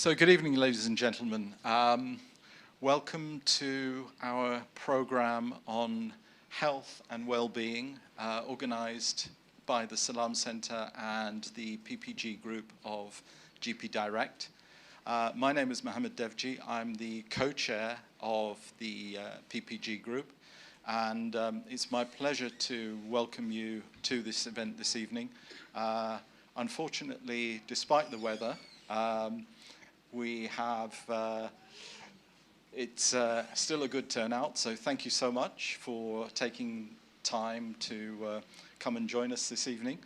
So good evening, ladies and gentlemen. Welcome to our program on health and well-being, organized by the Salam Center and the PPG group of GP Direct. My name is Mohammed Devji. I'm the co-chair of the PPG group, and it's my pleasure to welcome you to this event this evening. Unfortunately, despite the weather, we have, it's still a good turnout, so thank you so much for taking time to come and join us this evening.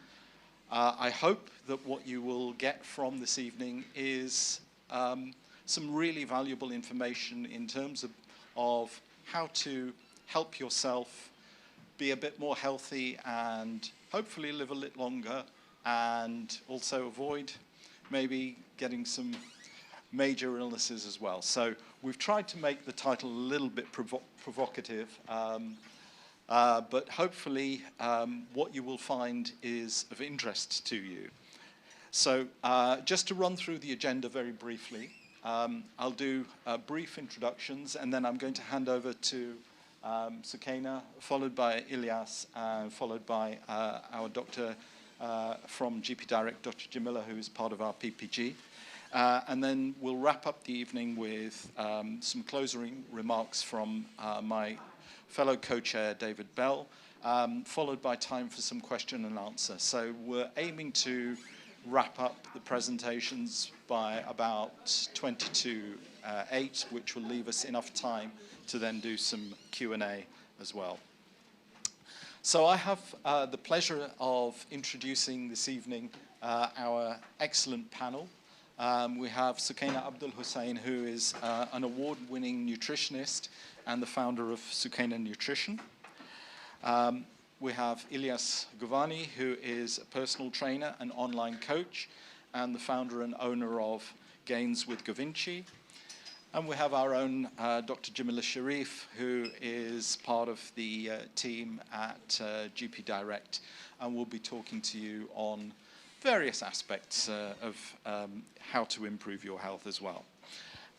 I hope that what you will get from this evening is some really valuable information in terms of how to help yourself be a bit more healthy and hopefully live a little longer, and also avoid maybe getting some major illnesses as well. So we've tried to make the title a little bit provocative, but hopefully what you will find is of interest to you. So just to run through the agenda very briefly, I'll do brief introductions, and then I'm going to hand over to Sukaina, followed by Ilyas, followed by our doctor from GP Direct, Dr. Jamila, who is part of our PPG. And then we'll wrap up the evening with some closing remarks from my fellow co-chair, David Bell, followed by time for some question and answer. So we're aiming to wrap up the presentations by about 20 to 8, which will leave us enough time to then do some Q&A as well. So I have the pleasure of introducing this evening our excellent panel. We have Sukaina Abdulhussein, who is an award-winning nutritionist and the founder of Sukaina Nutrition. We have Ilyas Govani, who is a personal trainer and online coach, and the founder and owner of Gains with Govinchy. And we have our own Dr. Jamila Sherif, who is part of the team at GP Direct, and will be talking to you on various aspects of how to improve your health as well.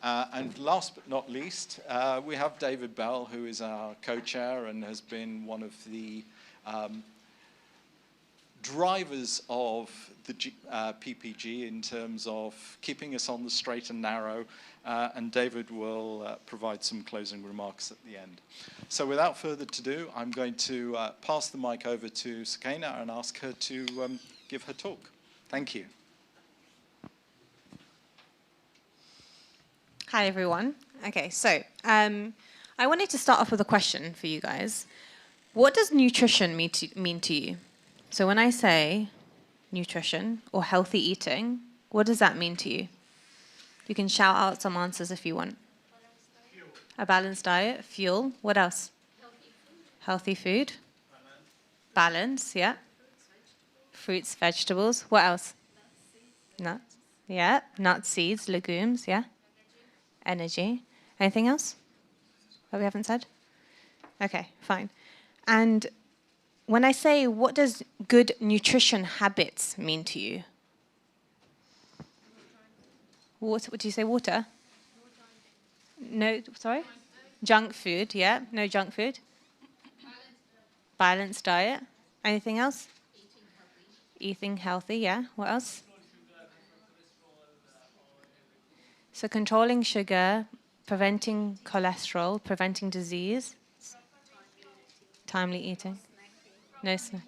And last but not least, we have David Bell, who is our co-chair and has been one of the drivers of the PPG in terms of keeping us on the straight and narrow, and David will provide some closing remarks at the end. So without further ado, I'm going to pass the mic over to Sukaina and ask her to give her talk. Thank you. Hi, everyone. Okay, so I wanted to start off with a question for you guys. What does nutrition mean to you? So when I say nutrition or healthy eating, what does that mean to you? You can shout out some answers if you want. Fuel. A balanced diet, fuel. What else? Healthy food. Balance, yeah. Fruits, vegetables. What else? Nuts. Yeah. Nuts, seeds, legumes, yeah. Energy. Anything else that we haven't said? Okay, fine. And when I say, what does good nutrition habits mean to you? Water, what do you say, water? No, sorry? Junk food, yeah. No junk food. Balanced diet. Anything else? Eating healthy, yeah. What else? So controlling sugar, preventing cholesterol, preventing disease. Timely eating. No snack.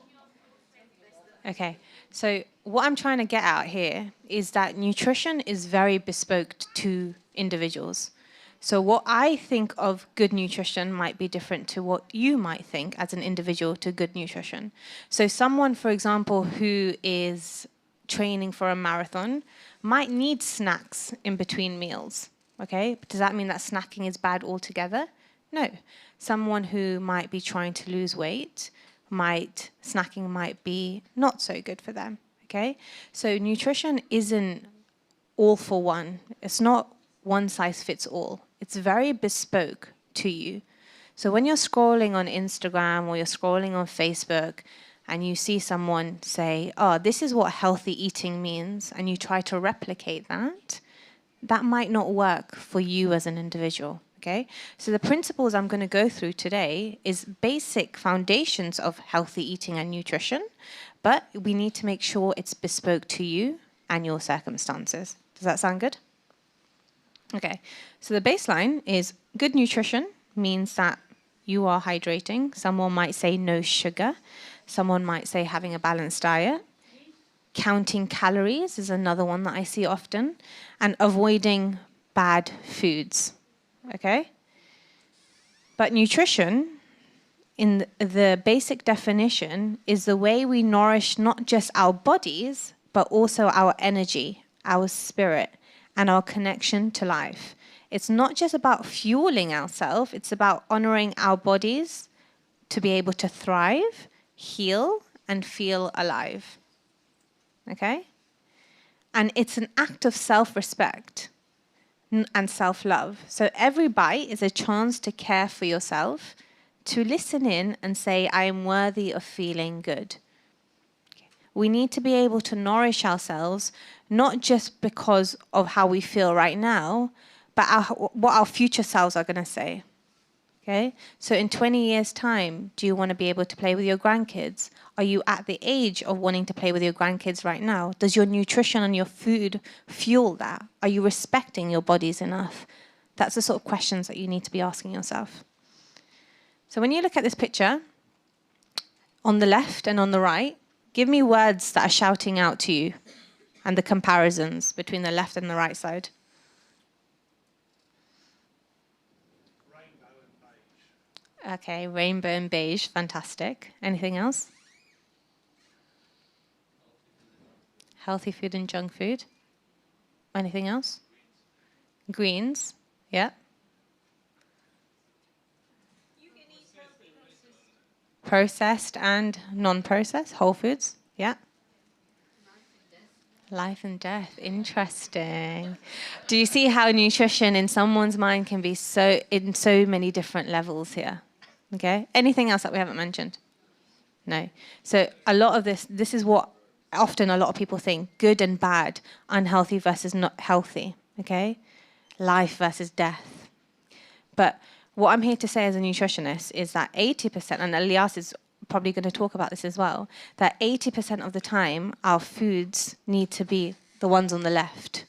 Okay, so what I'm trying to get out here is that nutrition is very bespoke to individuals. So what I think of good nutrition might be different to what you might think as an individual to good nutrition. So someone, for example, who is training for a marathon might need snacks in between meals, okay? Does that mean that snacking is bad altogether? No. Someone who might be trying to lose weight, snacking might be not so good for them, okay? So nutrition isn't all for one. It's not one size fits all. It's very bespoke to you. So when you're scrolling on Instagram or you're scrolling on Facebook and you see someone say, oh, this is what healthy eating means, and you try to replicate that, that might not work for you as an individual. Okay, so the principles I'm going to go through today is basic foundations of healthy eating and nutrition, but we need to make sure it's bespoke to you and your circumstances. Does that sound good? Okay, so the baseline is good nutrition means that you are hydrating. Someone might say no sugar. Someone might say having a balanced diet. Counting calories is another one that I see often, and avoiding bad foods. Okay? But nutrition, in the basic definition, is the way we nourish not just our bodies, but also our energy, our spirit, and our connection to life. It's not just about fueling ourselves, it's about honoring our bodies to be able to thrive, heal, and feel alive. Okay? And it's an act of self-respect and self-love. So every bite is a chance to care for yourself, to listen in and say, I am worthy of feeling good. Okay. We need to be able to nourish ourselves, not just because of how we feel right now, but what our future selves are going to say. Okay? So in 20 years' time, do you want to be able to play with your grandkids? Are you at the age of wanting to play with your grandkids right now? Does your nutrition and your food fuel that? Are you respecting your bodies enough? That's the sort of questions that you need to be asking yourself. So when you look at this picture, on the left and on the right, give me words that are shouting out to you and the comparisons between the left and the right side. Okay, rainbow and beige, fantastic. Anything else? Healthy food and junk food. Anything else? Greens, yeah. You can eat processed and non-processed, whole foods, yeah. Life and death, interesting. Do you see how nutrition in someone's mind can be in so many different levels here? Okay. Anything else that we haven't mentioned? No. So a lot of this is what often a lot of people think: good and bad, unhealthy versus not healthy. Okay. Life versus death. But what I'm here to say as a nutritionist is that 80%, and Ilyas is probably going to talk about this as well, that 80% of the time our foods need to be the ones on the left.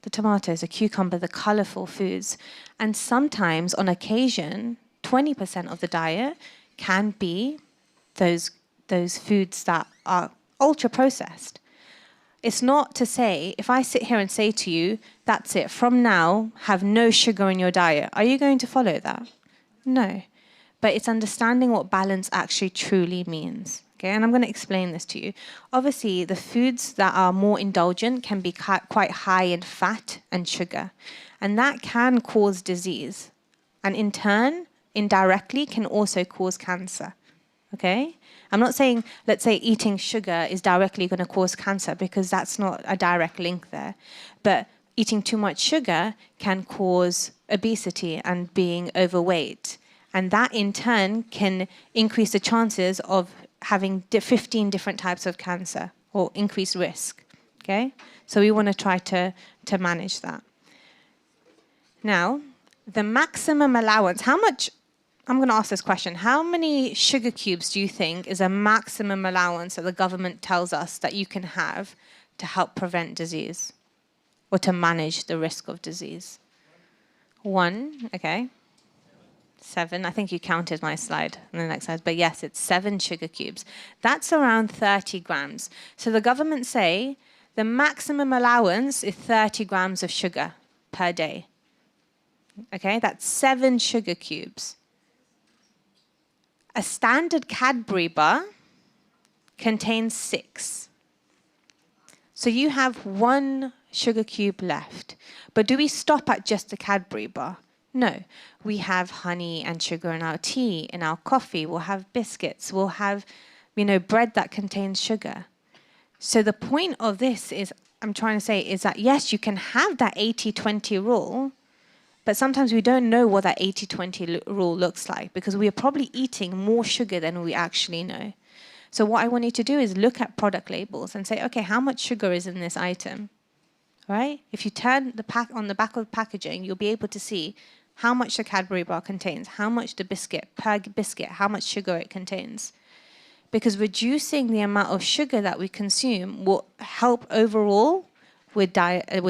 The tomatoes, the cucumber, the colourful foods. And sometimes, on occasion, 20% of the diet can be those foods that are ultra-processed. It's not to say, if I sit here and say to you, that's it, from now, have no sugar in your diet, are you going to follow that? No. But it's understanding what balance actually truly means. Okay, and I'm going to explain this to you. Obviously, the foods that are more indulgent can be quite high in fat and sugar, and that can cause disease. And in turn, indirectly, can also cause cancer. Okay? I'm not saying, let's say, eating sugar is directly going to cause cancer, because that's not a direct link there. But eating too much sugar can cause obesity and being overweight. And that, in turn, can increase the chances of having 15 different types of cancer, or increased risk. Okay? So we want to try to manage that. Now, the maximum allowance, how much, I'm going to ask this question, how many sugar cubes do you think is a maximum allowance that the government tells us that you can have to help prevent disease or to manage the risk of disease? 1, okay. 7, I think you counted my slide on the next slide, but yes, it's 7 sugar cubes. That's around 30 grams. So the government say the maximum allowance is 30 grams of sugar per day. Okay, that's 7 sugar cubes. A standard Cadbury bar contains 6. So you have 1 sugar cube left. But do we stop at just the Cadbury bar? No. We have honey and sugar in our tea, in our coffee. We'll have biscuits. We'll have, bread that contains sugar. So the point of this is, I'm trying to say, is that yes, you can have that 80-20 rule, but sometimes we don't know what that 80-20 rule looks like, because we are probably eating more sugar than we actually know. So what I want you to do is look at product labels and say, okay, how much sugar is in this item? right? If you turn the pack on the back of the packaging, you'll be able to see how much the Cadbury bar contains, how much the biscuit, per biscuit, how much sugar it contains. Because reducing the amount of sugar that we consume will help overall with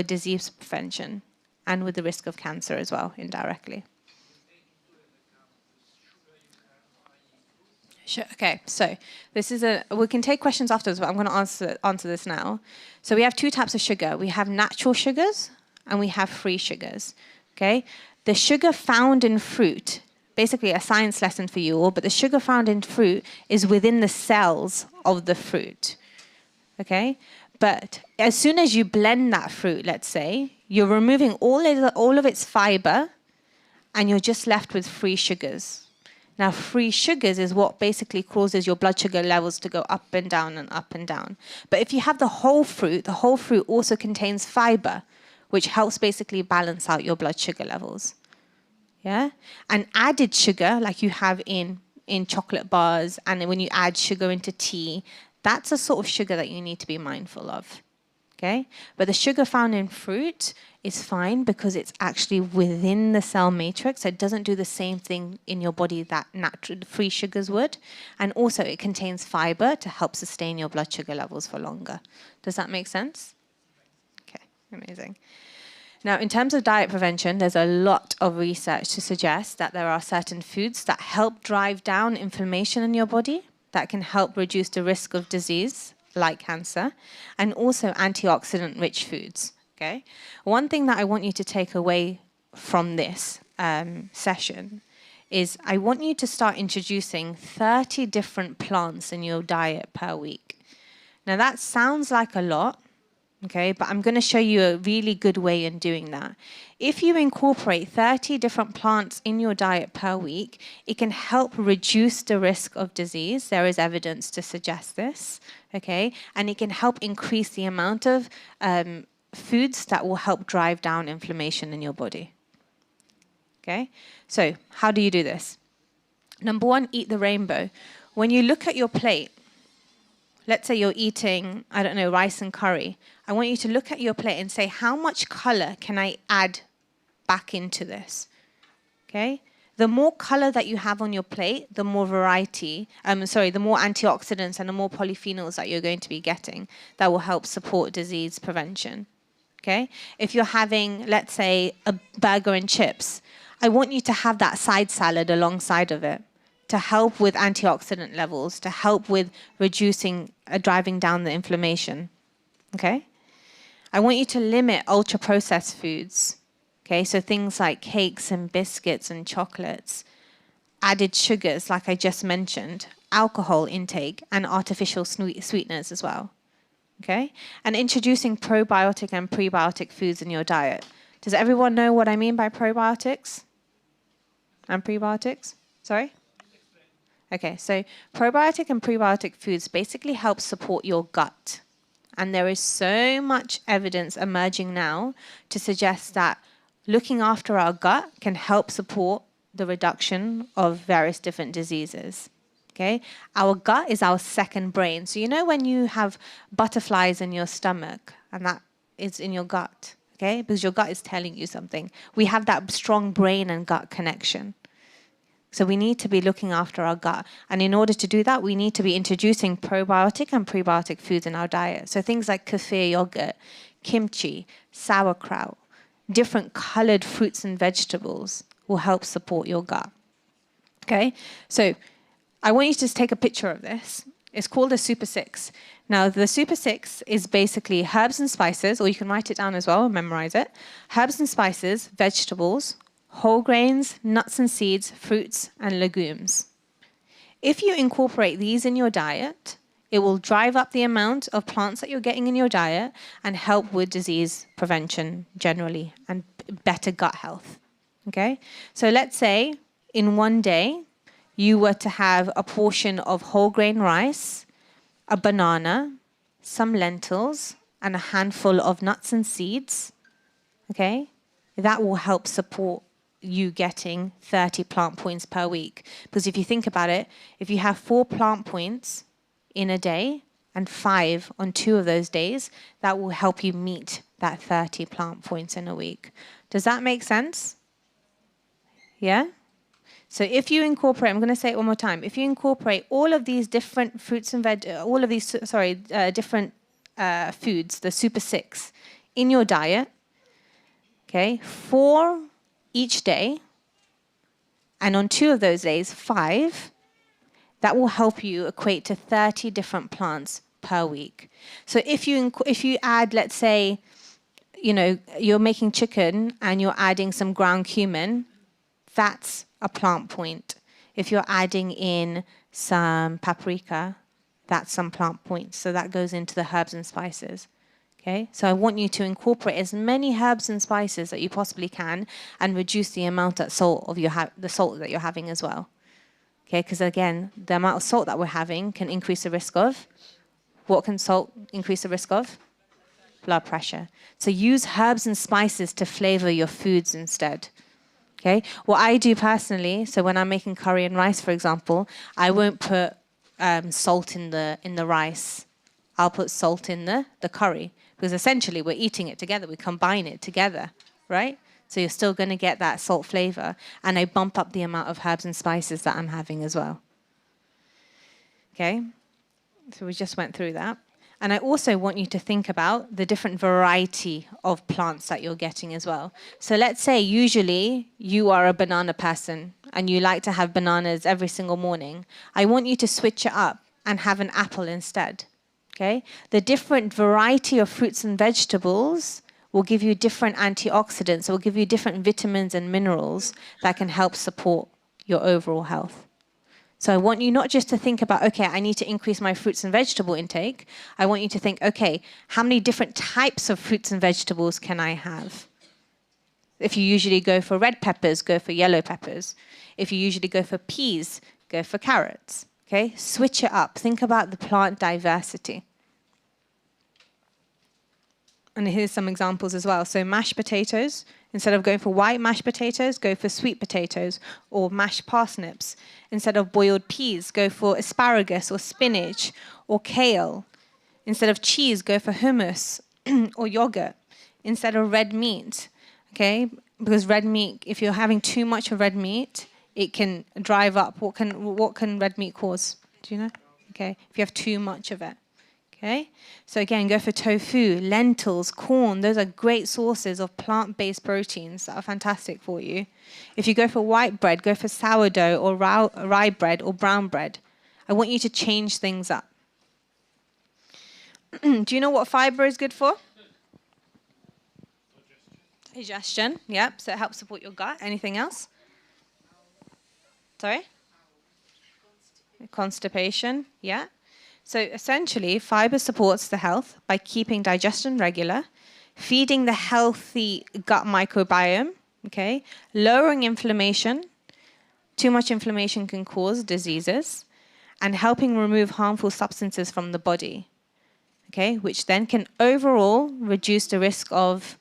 disease prevention and with the risk of cancer as well, indirectly. Sure. Okay, so this is we can take questions afterwards, but I'm going to answer this now. So we have two types of sugar. We have natural sugars and we have free sugars. Okay, the sugar found in fruit, basically a science lesson for you all, but the sugar found in fruit is within the cells of the fruit. Okay, but as soon as you blend that fruit, let's say, you're removing all of its fiber, and you're just left with free sugars. Now, free sugars is what basically causes your blood sugar levels to go up and down and up and down. But if you have the whole fruit also contains fiber, which helps basically balance out your blood sugar levels. Yeah? And added sugar, like you have in chocolate bars, and when you add sugar into tea, that's a sort of sugar that you need to be mindful of. Okay? But the sugar found in fruit is fine because it's actually within the cell matrix. So it doesn't do the same thing in your body that natural free sugars would. And also it contains fiber to help sustain your blood sugar levels for longer. Does that make sense? Okay, amazing. Now, in terms of diet prevention, there's a lot of research to suggest that there are certain foods that help drive down inflammation in your body, that can help reduce the risk of disease, like cancer, and also antioxidant-rich foods. Okay? One thing that I want you to take away from this session is I want you to start introducing 30 different plants in your diet per week. Now, that sounds like a lot, okay, but I'm going to show you a really good way in doing that. If you incorporate 30 different plants in your diet per week, it can help reduce the risk of disease. There is evidence to suggest this, okay? And it can help increase the amount of foods that will help drive down inflammation in your body. Okay? So, how do you do this? Number one, eat the rainbow. When you look at your plate, let's say you're eating, I don't know, rice and curry. I want you to look at your plate and say, how much color can I add back into this? Okay? The more color that you have on your plate, the more variety, the more antioxidants and the more polyphenols that you're going to be getting that will help support disease prevention. Okay? If you're having, let's say, a burger and chips, I want you to have that side salad alongside of it to help with antioxidant levels, to help with reducing, driving down the inflammation. Okay? I want you to limit ultra-processed foods. Okay? So things like cakes and biscuits and chocolates, added sugars, like I just mentioned, alcohol intake, and artificial sweeteners as well. Okay? And introducing probiotic and prebiotic foods in your diet. Does everyone know what I mean by probiotics and prebiotics? Sorry? Okay, so probiotic and prebiotic foods basically help support your gut. And there is so much evidence emerging now to suggest that looking after our gut can help support the reduction of various different diseases. Okay? Our gut is our second brain. So you know when you have butterflies in your stomach and that is in your gut, okay? Because your gut is telling you something. We have that strong brain and gut connection. So we need to be looking after our gut. And in order to do that, we need to be introducing probiotic and prebiotic foods in our diet. So things like kefir yogurt, kimchi, sauerkraut, different colored fruits and vegetables will help support your gut. Okay? So I want you to just take a picture of this. It's called a Super 6. Now, the Super 6 is basically herbs and spices, or you can write it down as well and memorize it. Herbs and spices, vegetables, whole grains, nuts and seeds, fruits, and legumes. If you incorporate these in your diet, it will drive up the amount of plants that you're getting in your diet and help with disease prevention generally and better gut health. Okay? So let's say in one day, you were to have a portion of whole grain rice, a banana, some lentils, and a handful of nuts and seeds, okay? That will help support you getting 30 plant points per week. Because if you think about it, if you have 4 plant points in a day and 5 on 2 of those days, that will help you meet that 30 plant points in a week. Does that make sense? Yeah? So if you incorporate, I'm going to say it one more time. If you incorporate all of these different fruits and different foods, the Super 6, in your diet, okay, 4 each day, and on 2 of those days, 5, that will help you equate to 30 different plants per week. So if you add, let's say, you know, you're making chicken and you're adding some ground cumin, that's a plant point. If you're adding in some paprika, that's some plant points. So that goes into the herbs and spices. Okay, so I want you to incorporate as many herbs and spices that you possibly can, and reduce the amount of salt of the salt that you're having as well. Okay, because again, the amount of salt that we're having can increase the risk of, what can salt increase the risk of? Blood pressure. So use herbs and spices to flavor your foods instead. Okay, what I do personally, so when I'm making curry and rice, for example, I won't put salt in the rice. I'll put salt in the curry, because essentially we're eating it together. We combine it together, right? So you're still going to get that salt flavor, and I bump up the amount of herbs and spices that I'm having as well. Okay, so we just went through that. And I also want you to think about the different variety of plants that you're getting as well. So let's say usually you are a banana person and you like to have bananas every single morning. I want you to switch it up and have an apple instead. Okay? The different variety of fruits and vegetables will give you different antioxidants, will give you different vitamins and minerals that can help support your overall health. So I want you not just to think about, okay, I need to increase my fruits and vegetable intake. I want you to think, okay, how many different types of fruits and vegetables can I have? If you usually go for red peppers, go for yellow peppers. If you usually go for peas, go for carrots. Okay, switch it up. Think about the plant diversity. And here's some examples as well. So mashed potatoes, instead of going for white mashed potatoes, go for sweet potatoes or mashed parsnips. Instead of boiled peas, go for asparagus or spinach or kale. Instead of cheese, go for hummus or yogurt. Instead of red meat, okay? Because red meat, if you're having too much of red meat, it can drive up. What can red meat cause? Do you know? Okay, if you have too much of it. Okay, so again, go for tofu, lentils, corn. Those are great sources of plant-based proteins that are fantastic for you. If you go for white bread, go for sourdough or rye bread or brown bread. I want you to change things up. Do you know what fiber is good for? Digestion, yep. So it helps support your gut. Anything else? Sorry? Constipation, yeah. So essentially, fiber supports the health by keeping digestion regular, feeding the healthy gut microbiome, okay, lowering inflammation. Too much inflammation can cause diseases, and helping remove harmful substances from the body, okay, which then can overall reduce the risk of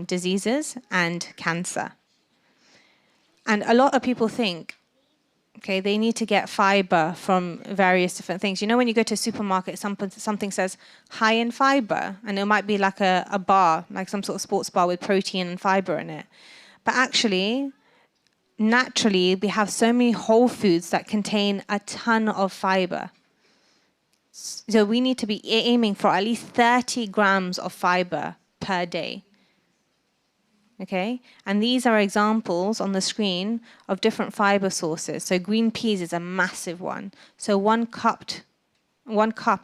diseases and cancer. And a lot of people think, okay, they need to get fiber from various different things. You know, when you go to a supermarket, something says high in fiber, and it might be like a bar, like some sort of sports bar with protein and fiber in it. But actually, naturally, we have so many whole foods that contain a ton of fiber. So we need to be aiming for at least 30 grams of fiber per day. Okay, and these are examples on the screen of different fiber sources. So green peas is a massive one. So one cup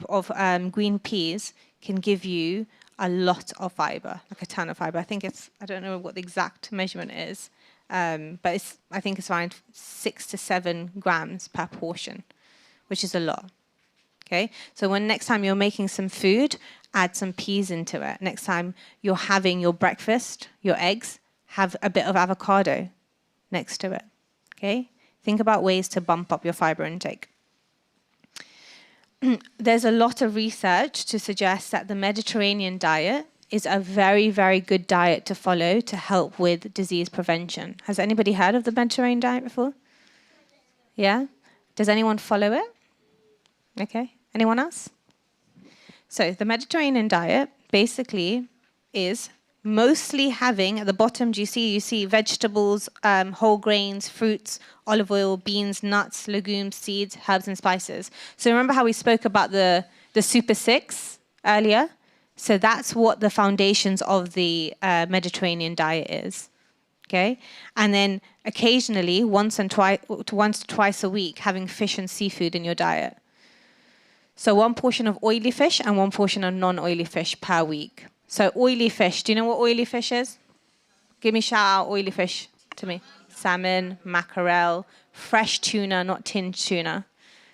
of green peas can give you a lot of fiber, like a ton of fiber. I don't know what the exact measurement is, but I think it's around 6 to 7 grams per portion, which is a lot. Okay, so when next time you're making some food, add some peas into it. Next time you're having your breakfast, your eggs, have a bit of avocado next to it. Okay, think about ways to bump up your fiber intake. There's a lot of research to suggest that the Mediterranean diet is a very, very good diet to follow to help with disease prevention. Has anybody heard of the Mediterranean diet before? Yeah? Does anyone follow it? Okay. Anyone else? So the Mediterranean diet, basically, is mostly having, at the bottom, you see vegetables, whole grains, fruits, olive oil, beans, nuts, legumes, seeds, herbs, and spices. So remember how we spoke about the Super Six earlier? So that's what the foundations of the Mediterranean diet is. Okay, and then occasionally, once to twice a week, having fish and seafood in your diet. So 1 portion of oily fish and 1 portion of non-oily fish per week. So oily fish, do you know what oily fish is? Give me shout out oily fish to me. Salmon, mackerel, fresh tuna, not tinned tuna.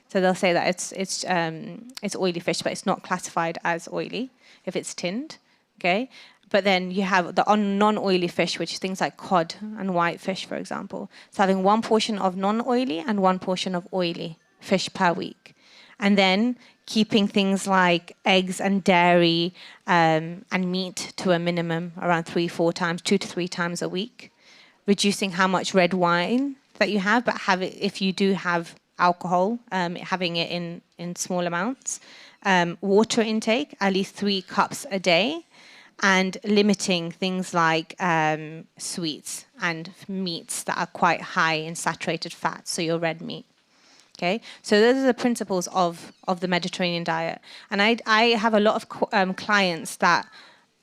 So they'll say that it's oily fish, but it's not classified as oily if it's tinned. Okay. But then you have the non-oily fish, which is things like cod and whitefish, for example. So having 1 portion of non-oily and 1 portion of oily fish per week. And then keeping things like eggs and dairy and meat to a minimum, around 2 to 3 times a week. Reducing how much red wine that you have, but have it, if you do have alcohol, having it in small amounts. Water intake, at least 3 cups a day. And limiting things like sweets and meats that are quite high in saturated fat, so your red meat. Okay, so those are the principles of the Mediterranean diet. And I have a lot of clients that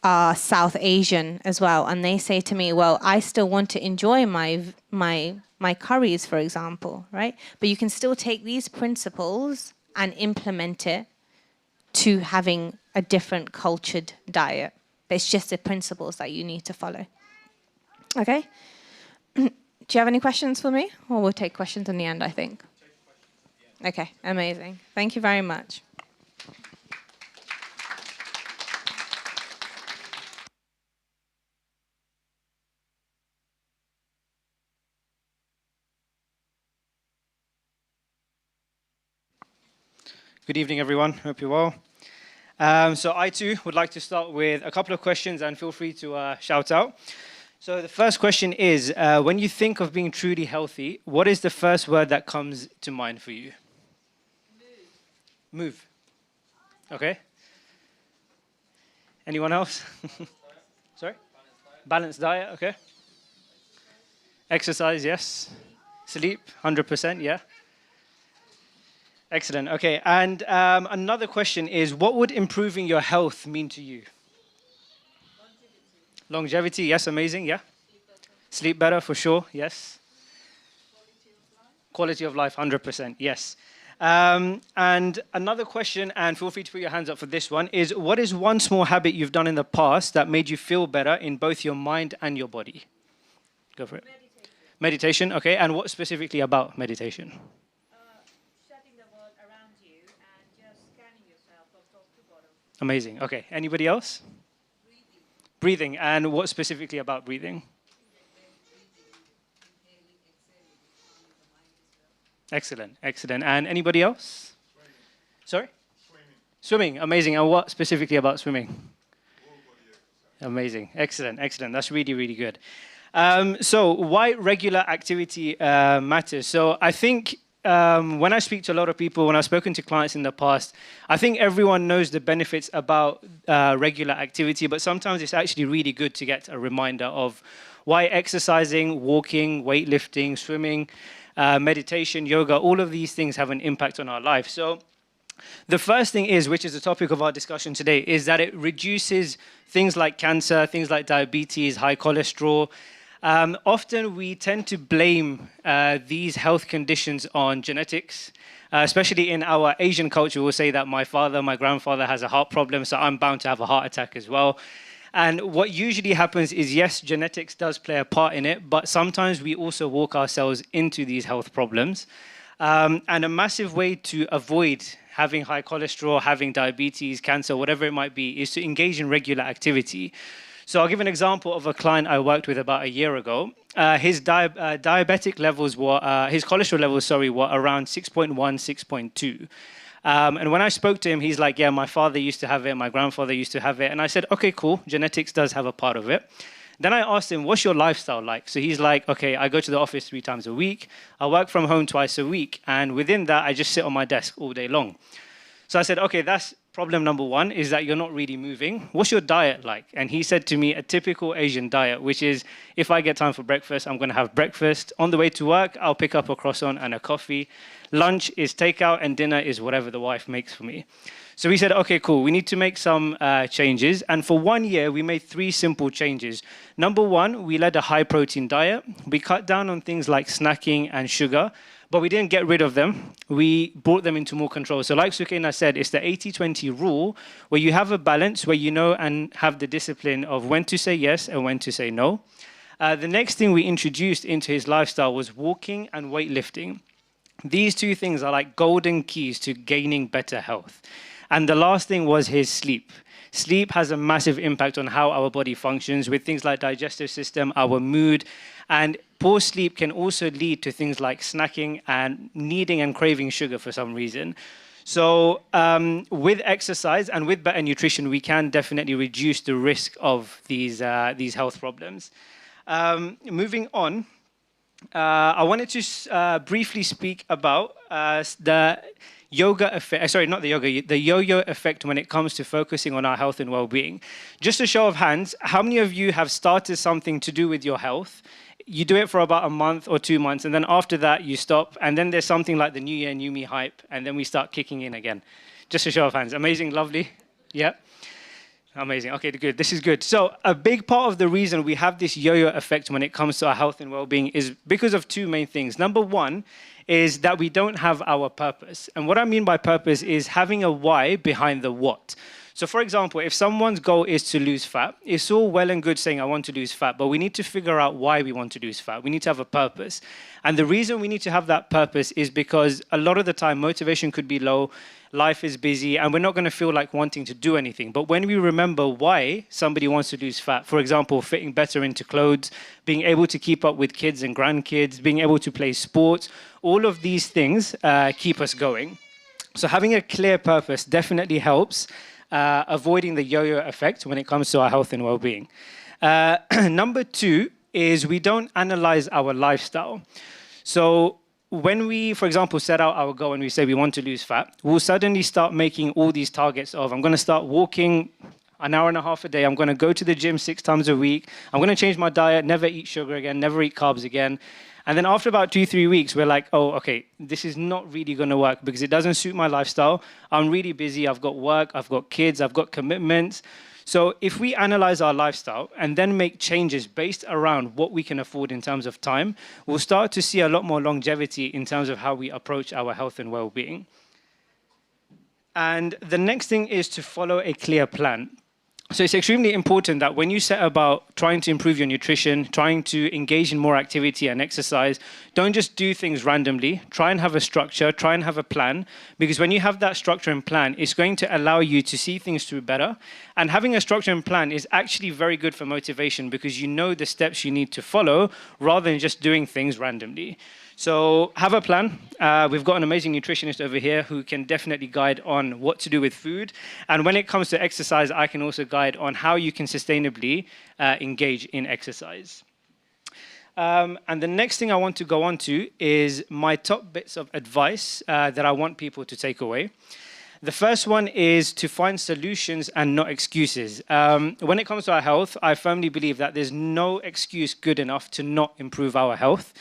are South Asian as well, and they say to me, well, I still want to enjoy my curries, for example, right? But you can still take these principles and implement it to having a different cultured diet. But it's just the principles that you need to follow. Okay? Do you have any questions for me? Or we'll take questions in the end, I think. Okay, amazing. Thank you very much. Good evening, everyone. Hope you're well. So I too would like to start with a couple of questions, and feel free to shout out. So the first question is, when you think of being truly healthy, what is the first word that comes to mind for you? Move. Okay. Anyone else? Sorry? Balanced diet, okay. Exercise, yes. Sleep, 100%, yeah. Excellent. Okay. And another question is, what would improving your health mean to you? Longevity. Yes, amazing. Yeah. Sleep better for sure. Yes. Quality of life, 100%. Yes. And another question, and feel free to put your hands up for this one, is what is one small habit you've done in the past that made you feel better in both your mind and your body? Go for it. Meditation. Okay. And what specifically about meditation? Amazing. Okay. Anybody else? Breathing. And what specifically about breathing? Excellent. Excellent. And anybody else? Sorry? Swimming. Amazing. And what specifically about swimming? Amazing. Excellent. Excellent. That's really, really good. So why regular activity matters. So I think when I speak to a lot of people, when I've spoken to clients in the past, I think everyone knows the benefits about regular activity, but sometimes it's actually really good to get a reminder of why exercising, walking, weightlifting, swimming, meditation, yoga, all of these things have an impact on our life. So the first thing is, which is the topic of our discussion today, is that it reduces things like cancer, things like diabetes, high cholesterol. Often we tend to blame these health conditions on genetics, especially in our Asian culture. We'll say that my grandfather has a heart problem, so I'm bound to have a heart attack as well. And what usually happens is, yes, genetics does play a part in it, but sometimes we also walk ourselves into these health problems. And a massive way to avoid having high cholesterol, having diabetes, cancer, whatever it might be, is to engage in regular activity. So I'll give an example of a client I worked with about a year ago. His diabetic levels were, his cholesterol levels, were around 6.1, 6.2. And when I spoke to him, he's like, yeah, my father used to have it, my grandfather used to have it. And I said, okay, cool, genetics does have a part of it. Then I asked him, what's your lifestyle like? So he's like, okay, I go to the office 3 times a week. I work from home twice a week. And within that, I just sit on my desk all day long. So I said, okay, that's problem number one is that you're not really moving. What's your diet like? And he said to me, a typical Asian diet, which is if I get time for breakfast, I'm going to have breakfast. On the way to work, I'll pick up a croissant and a coffee. Lunch is takeout, and dinner is whatever the wife makes for me. So we said, okay, cool. We need to make some changes. And for 1 year, we made 3 simple changes. Number one, we led a high-protein diet. We cut down on things like snacking and sugar, but we didn't get rid of them. We brought them into more control. So like Sukaina said, it's the 80-20 rule, where you have a balance, where you know and have the discipline of when to say yes and when to say no. The next thing we introduced into his lifestyle was walking and weightlifting. These 2 things are like golden keys to gaining better health. And the last thing was his sleep. Sleep has a massive impact on how our body functions with things like digestive system, our mood, and poor sleep can also lead to things like snacking and needing and craving sugar for some reason. So with exercise and with better nutrition, we can definitely reduce the risk of these health problems. Moving on, I wanted to briefly speak about the yoga effect, the yo-yo effect when it comes to focusing on our health and well-being. Just a show of hands, how many of you have started something to do with your health? You do it for about a month or 2 months, and then after that you stop, and then there's something like the New Year, New Me hype, and then we start kicking in again. Just a show of hands. Amazing, lovely. Yeah. Amazing. Okay, good. This is good. So a big part of the reason we have this yo-yo effect when it comes to our health and well-being is because of 2 main things. Number one is that we don't have our purpose. And what I mean by purpose is having a why behind the what. So for example, if someone's goal is to lose fat, it's all well and good saying I want to lose fat, but we need to figure out why we want to lose fat. We need to have a purpose. And the reason we need to have that purpose is because a lot of the time motivation could be low, life is busy, and we're not going to feel like wanting to do anything. But when we remember why somebody wants to lose fat, for example, fitting better into clothes, being able to keep up with kids and grandkids, being able to play sports, all of these things keep us going. So having a clear purpose definitely helps avoiding the yo-yo effect when it comes to our health and well-being. Number 2 is we don't analyze our lifestyle. So when we, for example, set out our goal and we say we want to lose fat, we'll suddenly start making all these targets of I'm going to start walking an hour and a half a day. I'm going to go to the gym 6 times a week. I'm going to change my diet, never eat sugar again, never eat carbs again. And then after about 2-3 weeks, we're like, oh, okay, this is not really going to work because it doesn't suit my lifestyle. I'm really busy. I've got work. I've got kids. I've got commitments. So if we analyze our lifestyle and then make changes based around what we can afford in terms of time, we'll start to see a lot more longevity in terms of how we approach our health and well-being. And the next thing is to follow a clear plan. So it's extremely important that when you set about trying to improve your nutrition, trying to engage in more activity and exercise, don't just do things randomly. Try and have a structure, try and have a plan, because when you have that structure and plan, it's going to allow you to see things through better. And having a structure and plan is actually very good for motivation because you know the steps you need to follow rather than just doing things randomly. So have a plan. We've got an amazing nutritionist over here who can definitely guide on what to do with food. And when it comes to exercise, I can also guide on how you can sustainably engage in exercise. And the next thing I want to go on to is my top bits of advice that I want people to take away. The first one is to find solutions and not excuses. When it comes to our health, I firmly believe that there's no excuse good enough to not improve our health.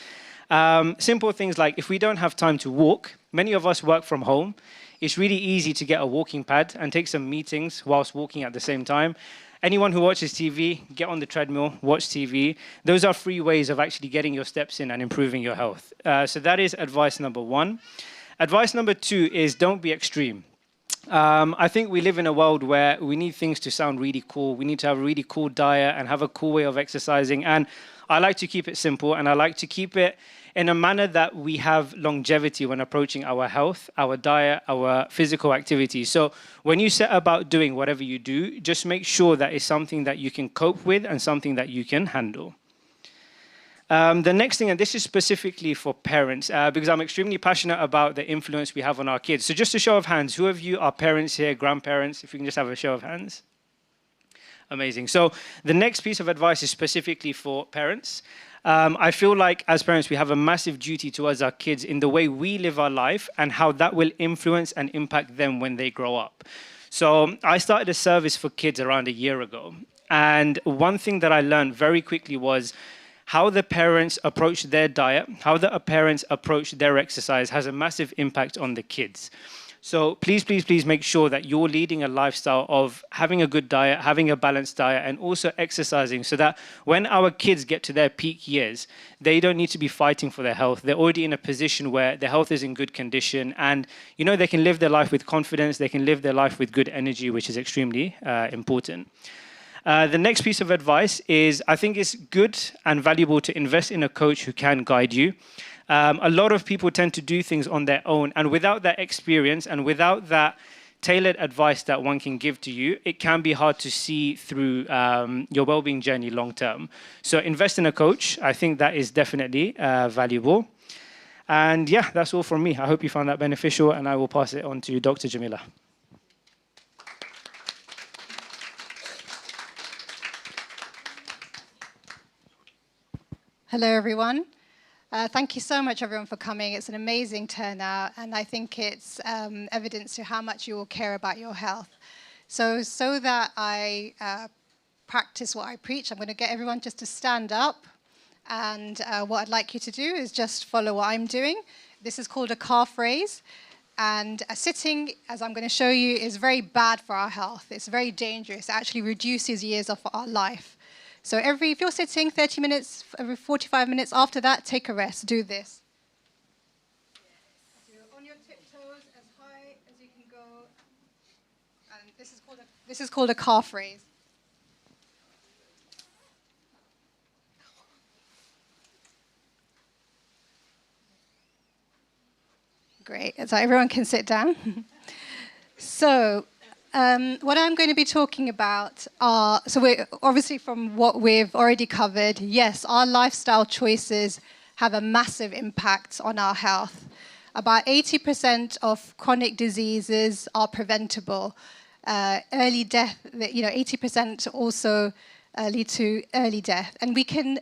Simple things like if we don't have time to walk, many of us work from home. It's really easy to get a walking pad and take some meetings whilst walking at the same time. Anyone who watches TV, get on the treadmill, watch TV. Those are free ways of actually getting your steps in and improving your health. So that is advice number 1. Advice number 2 is don't be extreme. I think we live in a world where we need things to sound really cool. We need to have a really cool diet and have a cool way of exercising. And I like to keep it simple, and I like to keep it in a manner that we have longevity when approaching our health, our diet, our physical activity. So when you set about doing whatever you do, just make sure that it's something that you can cope with and something that you can handle. The next thing, and this is specifically for parents, because I'm extremely passionate about the influence we have on our kids. So just a show of hands, who of you are parents here, grandparents? If you can just have a show of hands. Amazing. So the next piece of advice is specifically for parents. I feel like as parents, we have a massive duty towards our kids in the way we live our life and how that will influence and impact them when they grow up. So I started a service for kids around a year ago. And one thing that I learned very quickly was how the parents approach their diet, how the parents approach their exercise has a massive impact on the kids. So please, please, please make sure that you're leading a lifestyle of having a good diet, having a balanced diet, and also exercising so that when our kids get to their peak years, they don't need to be fighting for their health. They're already in a position where their health is in good condition and, you know, they can live their life with confidence, they can live their life with good energy, which is extremely important. The next piece of advice is I think it's good and valuable to invest in a coach who can guide you. A lot of people tend to do things on their own, and without that experience and without that tailored advice that one can give to you, it can be hard to see through your well-being journey long term. So invest in a coach. I think that is definitely valuable. And yeah, that's all from me. I hope you found that beneficial, and I will pass it on to Dr. Jamila. Hello, everyone. Thank you so much, everyone, for coming. It's an amazing turnout, and I think it's evidence to how much you all care about your health. So that I practice what I preach, I'm going to get everyone just to stand up. And what I'd like you to do is just follow what I'm doing. This is called a calf raise. And sitting, as I'm going to show you, is very bad for our health. It's very dangerous. It actually reduces years of our life. So if you're sitting 30 minutes, every 45 minutes, after that, take a rest. Do this. So on your tiptoes, as high as you can go. And this is called a calf raise. Great. So everyone can sit down. So what I'm going to be talking about are, so we're obviously from what we've already covered, yes, our lifestyle choices have a massive impact on our health. About 80% of chronic diseases are preventable. Early death, 80% also lead to early death. And we can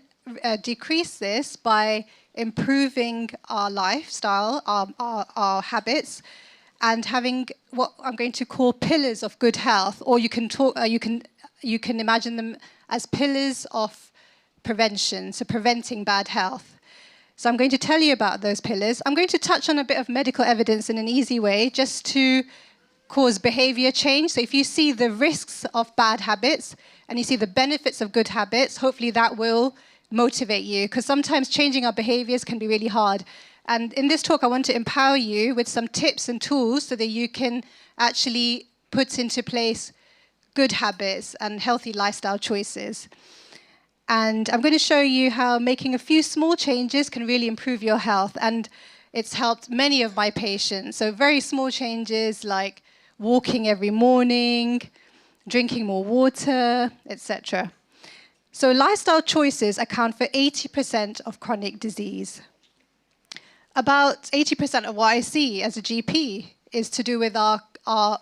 decrease this by improving our lifestyle, our habits, and having what I'm going to call pillars of good health, or you can imagine them as pillars of prevention, so preventing bad health. So I'm going to tell you about those pillars. I'm going to touch on a bit of medical evidence in an easy way, just to cause behavior change. So if you see the risks of bad habits and you see the benefits of good habits, hopefully that will motivate you, because sometimes changing our behaviors can be really hard. And in this talk, I want to empower you with some tips and tools so that you can actually put into place good habits and healthy lifestyle choices. And I'm going to show you how making a few small changes can really improve your health. And it's helped many of my patients. So very small changes like walking every morning, drinking more water, etc. So lifestyle choices account for 80% of chronic disease. About 80% of what I see as a GP is to do with our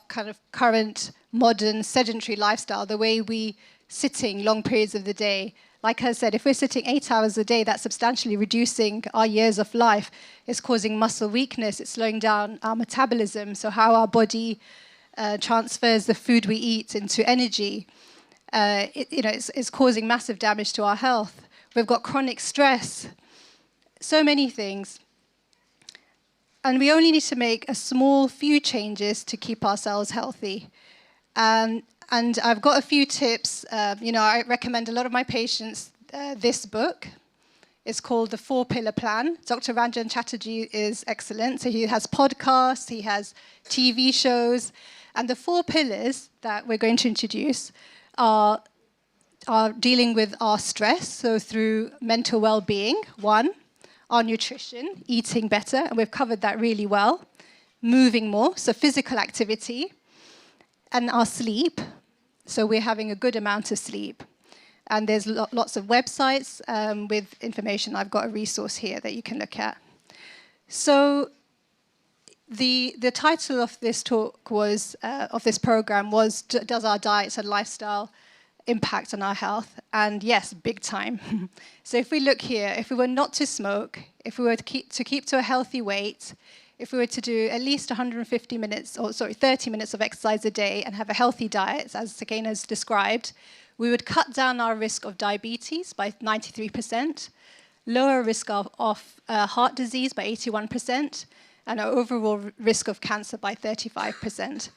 kind of current modern sedentary lifestyle, the way we sitting long periods of the day. Like I said, if we're sitting 8 hours a day, that's substantially reducing our years of life. It's causing muscle weakness. It's slowing down our metabolism, so how our body transfers the food we eat into energy. It's causing massive damage to our health. We've got chronic stress, so many things. And we only need to make a small few changes to keep ourselves healthy. And I've got a few tips. I recommend a lot of my patients this book. It's called The 4-Pillar Plan. Dr. Ranjan Chatterjee is excellent. So he has podcasts, he has TV shows. And the 4 pillars that we're going to introduce are dealing with our stress, so through mental well-being, 1. Our nutrition, eating better, and we've covered that really well. Moving more, so physical activity. And our sleep, so we're having a good amount of sleep. And there's lots of websites with information. I've got a resource here that you can look at. So the title of this talk was, of this program was, Does Our Diet and Lifestyle Impact on Our Health? And yes, big time. So if we look here, if we were not to smoke, if we were to keep to a healthy weight, if we were to do at least 30 minutes of exercise a day and have a healthy diet, as Sukaina has described, we would cut down our risk of diabetes by 93%, lower risk of heart disease by 81%, and our overall risk of cancer by 35%.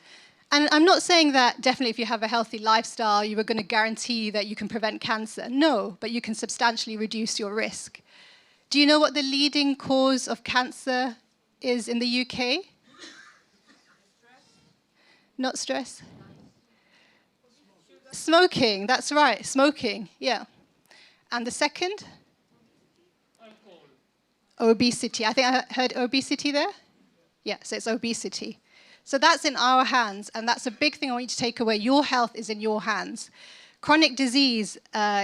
And I'm not saying that definitely if you have a healthy lifestyle, you are going to guarantee that you can prevent cancer. No, but you can substantially reduce your risk. Do you know what the leading cause of cancer is in the UK? Not stress? Smoking, that's right, smoking, yeah. And the second? Obesity. I think I heard obesity there? Yeah, so it's obesity. So that's in our hands, and that's a big thing I want you to take away. Your health is in your hands. Chronic disease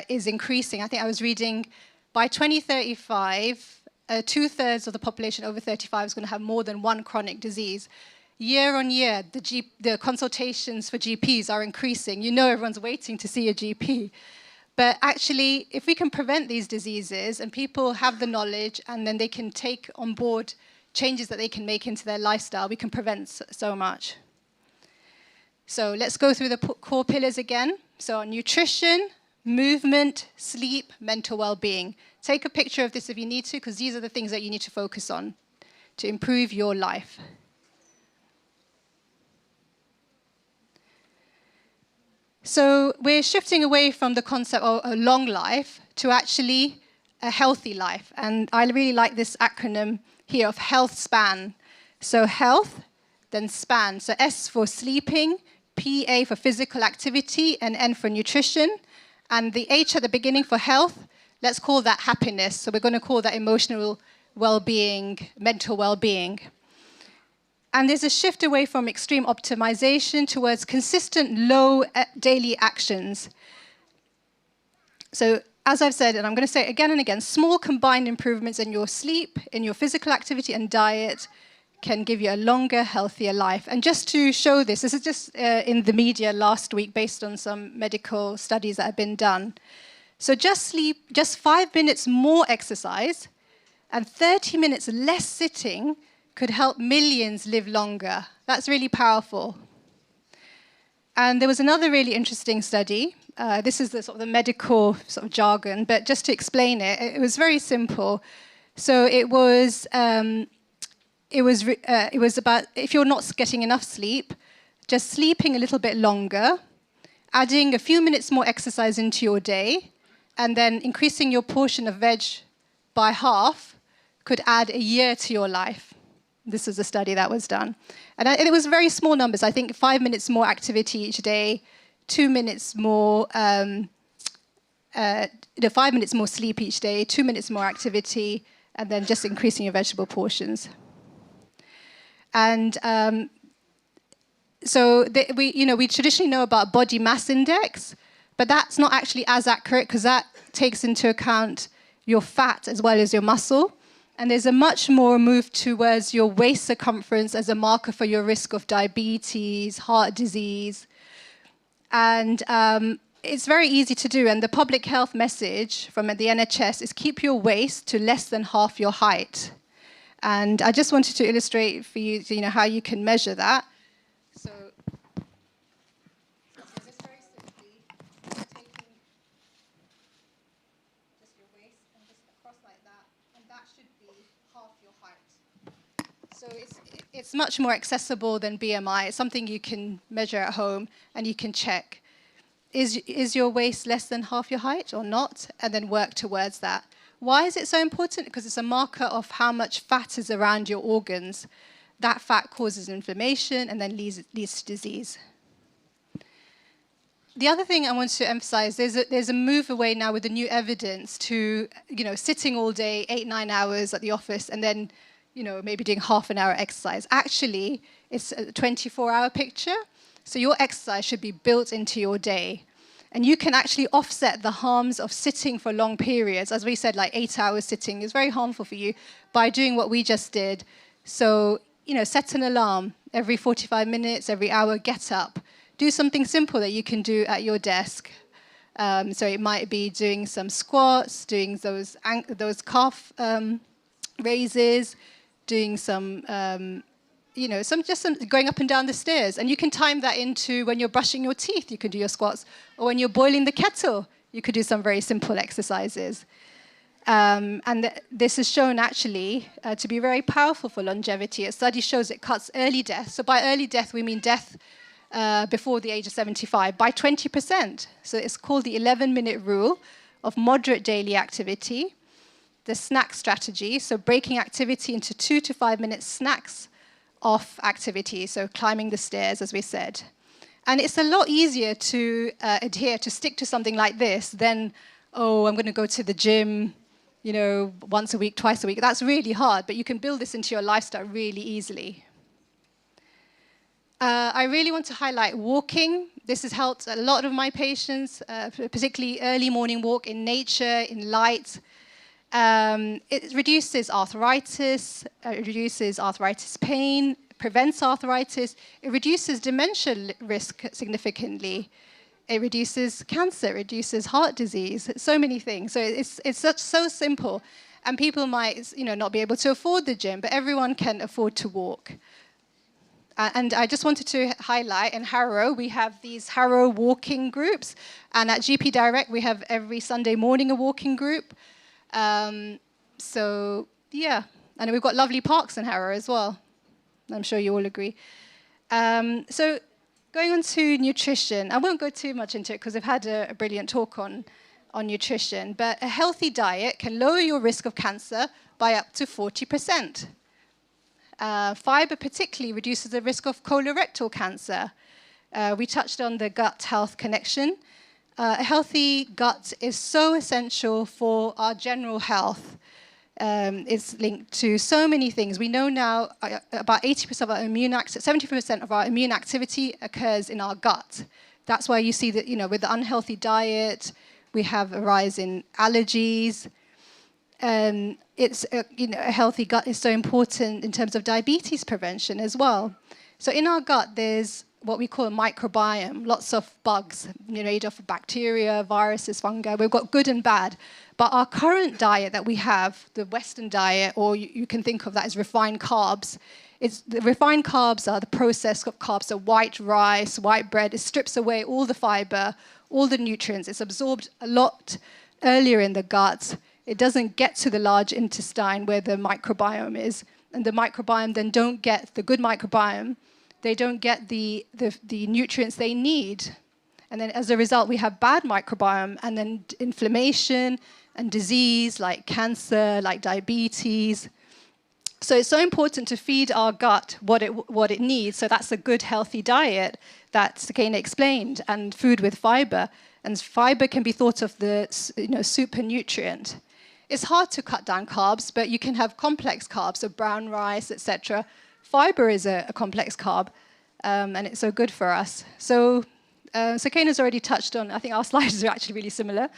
is increasing. I think I was reading by 2035, 2/3 of the population over 35 is going to have more than one chronic disease. Year on year, the consultations for GPs are increasing. You know everyone's waiting to see a GP. But actually, if we can prevent these diseases and people have the knowledge and then they can take on board changes that they can make into their lifestyle, we can prevent so much. So let's go through the core pillars again. So nutrition, movement, sleep, mental well-being. Take a picture of this if you need to, because these are the things that you need to focus on to improve your life. So we're shifting away from the concept of a long life to actually a healthy life. And I really like this acronym here of health span. So health, then span. So S for sleeping, PA for physical activity, and N for nutrition. And the H at the beginning for health, let's call that happiness. So we're going to call that emotional well-being, mental well-being. And there's a shift away from extreme optimization towards consistent low daily actions. So as I've said, and I'm going to say it again and again, small combined improvements in your sleep, in your physical activity and diet can give you a longer, healthier life. And just to show this is just in the media last week based on some medical studies that have been done. So just 5 minutes more exercise and 30 minutes less sitting could help millions live longer. That's really powerful. And there was another really interesting study. This is the sort of the medical sort of jargon, but just to explain it, it was very simple. So it was about if you're not getting enough sleep, just sleeping a little bit longer, adding a few minutes more exercise into your day, and then increasing your portion of veg by half could add a year to your life. This is a study that was done. And it was very small numbers. I think 5 minutes more activity each day, 2 minutes more, 5 minutes more sleep each day, 2 minutes more activity, and then just increasing your vegetable portions. And we traditionally know about body mass index, but that's not actually as accurate because that takes into account your fat as well as your muscle. And there's a much more move towards your waist circumference as a marker for your risk of diabetes, heart disease. And it's very easy to do. And the public health message from the NHS is keep your waist to less than half your height. And I just wanted to illustrate for you, how you can measure that. So just very simply, taking just your waist and just across like that, and that should be half your height. So it's much more accessible than BMI. It's something you can measure at home and you can check. Is your waist less than half your height or not? And then work towards that. Why is it so important? Because it's a marker of how much fat is around your organs. That fat causes inflammation and then leads to disease. The other thing I want to emphasize, there's a move away now with the new evidence to, sitting all day, 8-9 hours at the office, and then, maybe doing half an hour exercise. Actually, it's a 24-hour picture. So your exercise should be built into your day. And you can actually offset the harms of sitting for long periods. As we said, like 8 hours sitting is very harmful for you by doing what we just did. So, set an alarm every 45 minutes, every hour, get up. Do something simple that you can do at your desk. So it might be doing some squats, doing those calf raises, doing some, some going up and down the stairs. And you can time that into when you're brushing your teeth, you can do your squats. Or when you're boiling the kettle, you could do some very simple exercises. This is shown actually to be very powerful for longevity. A study shows it cuts early death. So by early death, we mean death before the age of 75 by 20%. So it's called the 11-minute rule of moderate daily activity. The snack strategy, so breaking activity into 2 to 5 minute snacks off activity, so climbing the stairs, as we said. And it's a lot easier to adhere, to stick to something like this than, oh, I'm going to go to the gym, once a week, twice a week. That's really hard, but you can build this into your lifestyle really easily. I really want to highlight walking. This has helped a lot of my patients, particularly early morning walk in nature, in light. It reduces arthritis, pain, prevents arthritis. It reduces dementia risk significantly. It reduces cancer, reduces heart disease, so many things. So it's so simple. And people might not be able to afford the gym, but everyone can afford to walk. And I just wanted to highlight, in Harrow, we have these Harrow walking groups. And at GP Direct, we have every Sunday morning a walking group. And we've got lovely parks in Harrow as well. I'm sure you all agree. So going on to nutrition, I won't go too much into it because I've had a brilliant talk on nutrition, but a healthy diet can lower your risk of cancer by up to 40%. Fiber particularly reduces the risk of colorectal cancer. We touched on the gut health connection. A healthy gut is so essential for our general health. It's linked to so many things. We know now about 70% of our immune activity occurs in our gut. That's why you see that, with the unhealthy diet, we have a rise in allergies. A healthy gut is so important in terms of diabetes prevention as well. So in our gut, there's what we call a microbiome, lots of bugs, made of bacteria, viruses, fungi. We've got good and bad. But our current diet that we have, the Western diet, or you can think of that as refined carbs, the refined carbs are the processed carbs, so white rice, white bread. It strips away all the fiber, all the nutrients. It's absorbed a lot earlier in the gut. It doesn't get to the large intestine where the microbiome is. And the microbiome then don't get the good microbiome. They don't get the nutrients they need. And then as a result, we have bad microbiome and then inflammation and disease like cancer, like diabetes. So it's so important to feed our gut what it needs. So that's a good, healthy diet that Sukaina explained, and food with fiber. And fiber can be thought of the super nutrient. It's hard to cut down carbs, but you can have complex carbs, so brown rice, etc. Fiber is a complex carb, and it's so good for us. So Sukaina's already touched on, I think our slides are actually really similar,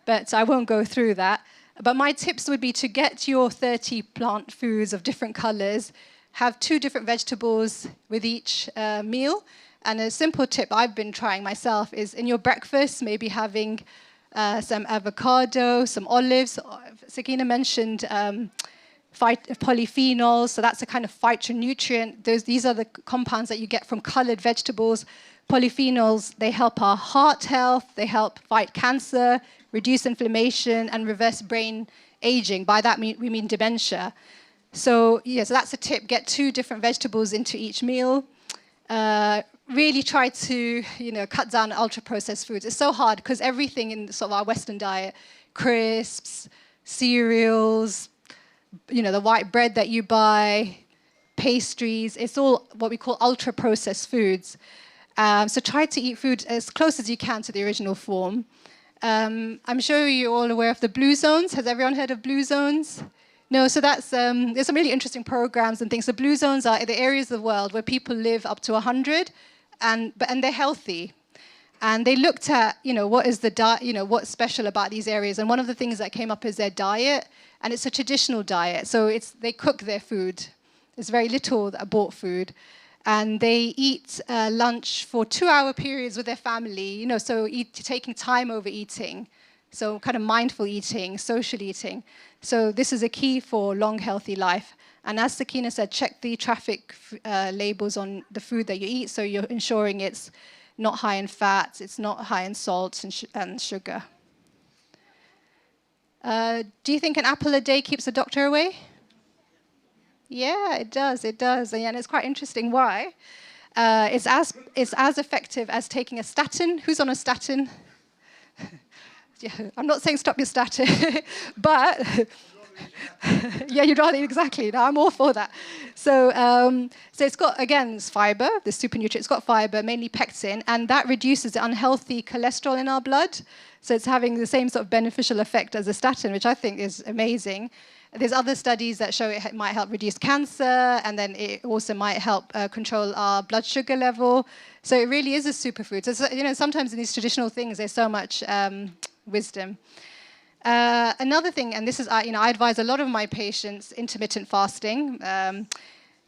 but I won't go through that. But my tips would be to get your 30 plant foods of different colors, have 2 different vegetables with each meal. And a simple tip I've been trying myself is in your breakfast, maybe having some avocado, some olives. Sukaina mentioned polyphenols, so that's a kind of phytonutrient. These are the compounds that you get from colored vegetables. Polyphenols, they help our heart health, they help fight cancer, reduce inflammation, and reverse brain aging. By that we mean dementia. So that's a tip. Get 2 different vegetables into each meal. Really try to cut down ultra-processed foods. It's so hard because everything in sort of our Western diet, crisps, cereals, the white bread that you buy, pastries, it's all what we call ultra-processed foods. So try to eat food as close as you can to the original form. I'm sure you're all aware of the blue zones. Has everyone heard of blue zones? No, so that's there's some really interesting programs and things. The blue zones are the areas of the world where people live up to 100, and they're healthy. And they looked at what is the what's special about these areas. And one of the things that came up is their diet, and it's a traditional diet. So they cook their food. There's very little bought food. And they eat lunch for 2-hour periods with their family, so taking time over eating. So kind of mindful eating, social eating. So this is a key for long, healthy life. And as Sukaina said, check the traffic labels on the food that you eat, so you're ensuring it's not high in fats, it's not high in salt and sugar. Do you think an apple a day keeps the doctor away? Yeah, it does, and it's quite interesting why. It's as effective as taking a statin. Who's on a statin? Yeah, I'm not saying stop your statin, but yeah, you'd rather, exactly. No, I'm all for that. So, so it's got, again, it's fiber, the super nutrient. It's got fiber, mainly pectin, and that reduces the unhealthy cholesterol in our blood. So it's having the same sort of beneficial effect as a statin, which I think is amazing. There's other studies that show it might help reduce cancer, and then it also might help control our blood sugar level. So it really is a superfood. So, you know, sometimes in these traditional things, there's so much wisdom. Another thing, and this is, you know, I advise a lot of my patients intermittent fasting.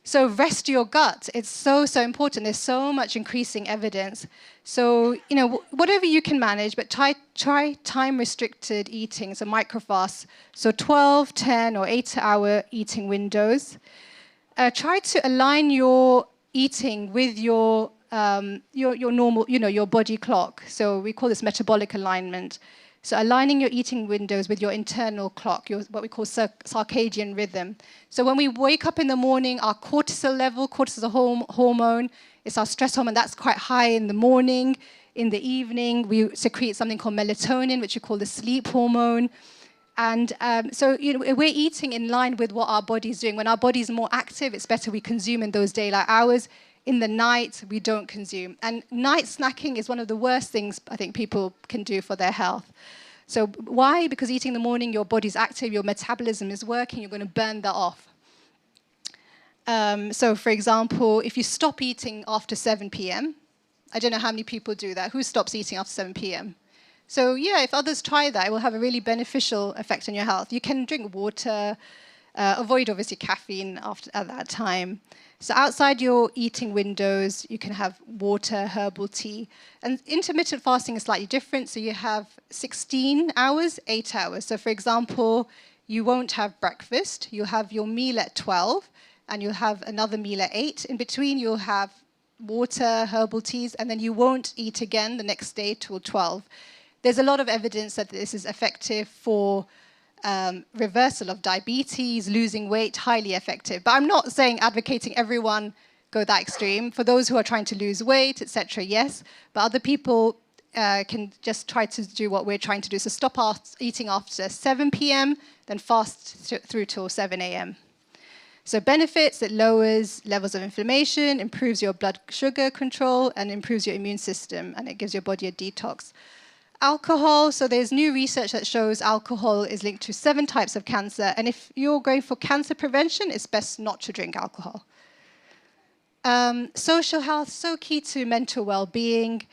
So rest your gut. It's so, so important. There's so much increasing evidence. So, you know, whatever you can manage, but try time-restricted eating, so microfasts. So 12, 10, or 8-hour eating windows. Try to align your eating with your normal, you know, your body clock. So we call this metabolic alignment. So aligning your eating windows with your internal clock, what we call circadian rhythm. So when we wake up in the morning, our cortisol level, cortisol hormone, it's our stress hormone, that's quite high in the morning. In the evening, we secrete something called melatonin, which we call the sleep hormone. And so, you know, we're eating in line with what our body's doing. When our body's more active, it's better we consume in those daylight hours. In the night, we don't consume. And night snacking is one of the worst things I think people can do for their health. So why? Because eating in the morning, your body's active, your metabolism is working, you're going to burn that off. So for example, if you stop eating after 7 p.m., I don't know how many people do that. Who stops eating after 7 p.m.? So yeah, if others try that, it will have a really beneficial effect on your health. You can drink water, avoid obviously caffeine at that time. So outside your eating windows, you can have water, herbal tea. And intermittent fasting is slightly different. So you have 16 hours, 8 hours. So for example, you won't have breakfast. You'll have your meal at 12, and you'll have another meal at 8. In between, you'll have water, herbal teas, and then you won't eat again the next day till 12. There's a lot of evidence that this is effective for reversal of diabetes, losing weight, highly effective. But I'm not saying advocating everyone go that extreme. For those who are trying to lose weight, etc., yes. But other people can just try to do what we're trying to do. So stop eating after 7 p.m., then fast through till 7 a.m. So benefits, it lowers levels of inflammation, improves your blood sugar control, and improves your immune system, and it gives your body a detox. Alcohol, so there's new research that shows alcohol is linked to 7 types of cancer, and if you're going for cancer prevention, it's best not to drink alcohol. Social health, so key to mental well-being,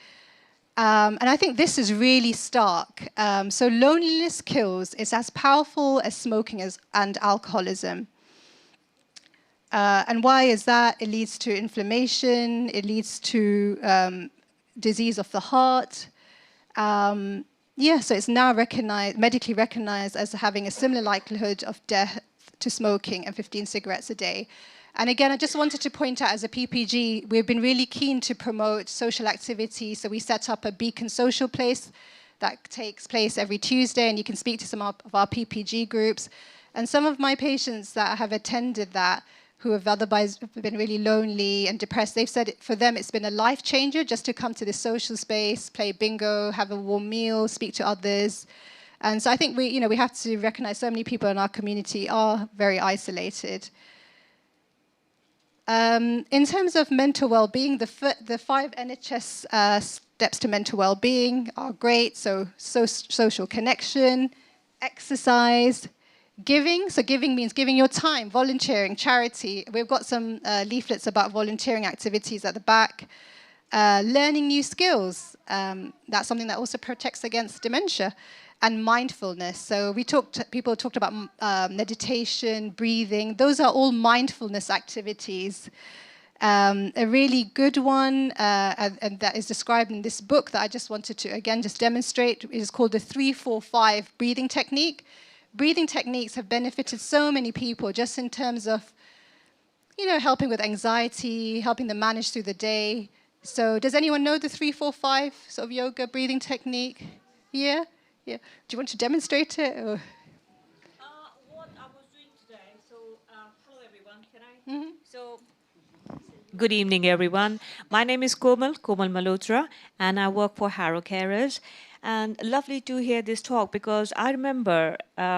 and I think this is really stark. So loneliness kills. It's as powerful as smoking and alcoholism. And why is that? It leads to inflammation, it leads to disease of the heart. Yeah, so it's now medically recognized as having a similar likelihood of death to smoking and 15 cigarettes a day. And again, I just wanted to point out, as a PPG, we've been really keen to promote social activity. So we set up a Beacon Social Place that takes place every Tuesday, and you can speak to some of our PPG groups. And some of my patients that have attended that, who have otherwise been really lonely and depressed, they've said for them it's been a life changer just to come to this social space, play bingo, have a warm meal, speak to others. And so I think we have to recognize so many people in our community are very isolated. In terms of mental well-being, the 5 NHS steps to mental well-being are great. So social connection, exercise, giving. So giving means giving your time, volunteering, charity. We've got some leaflets about volunteering activities at the back. Learning new skills. That's something that also protects against dementia. And mindfulness. So people talked about meditation, breathing. Those are all mindfulness activities. A really good one, and that is described in this book that I just wanted to, again, just demonstrate, is called the 3-4-5 breathing technique. Breathing techniques have benefited so many people just in terms of, helping with anxiety, helping them manage through the day. So does anyone know the 3-4-5 sort of yoga breathing technique? Yeah? Yeah. Do you want to demonstrate it? Or? What I was doing today, hello everyone, can I? Good evening everyone. My name is Komal Malhotra, and I work for Harrow Carers. And lovely to hear this talk, because I remember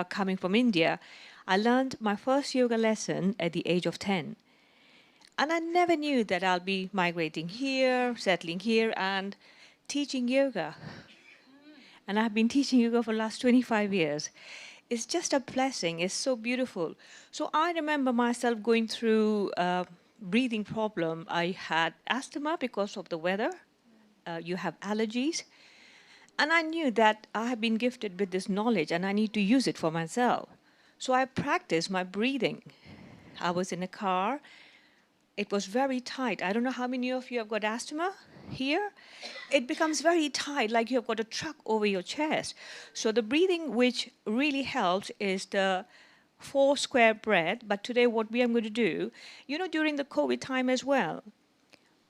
coming from India, I learned my first yoga lesson at the age of 10. And I never knew that I'll be migrating here, settling here, and teaching yoga. And I've been teaching yoga for the last 25 years. It's just a blessing. It's so beautiful. So I remember myself going through a breathing problem. I had asthma because of the weather. You have allergies. And I knew that I have been gifted with this knowledge and I need to use it for myself. So I practiced my breathing. I was in a car. It was very tight. I don't know how many of you have got asthma here. It becomes very tight, like you have got a truck over your chest. So the breathing which really helps is the 4 square breath. But today what we are going to do, during the COVID time as well,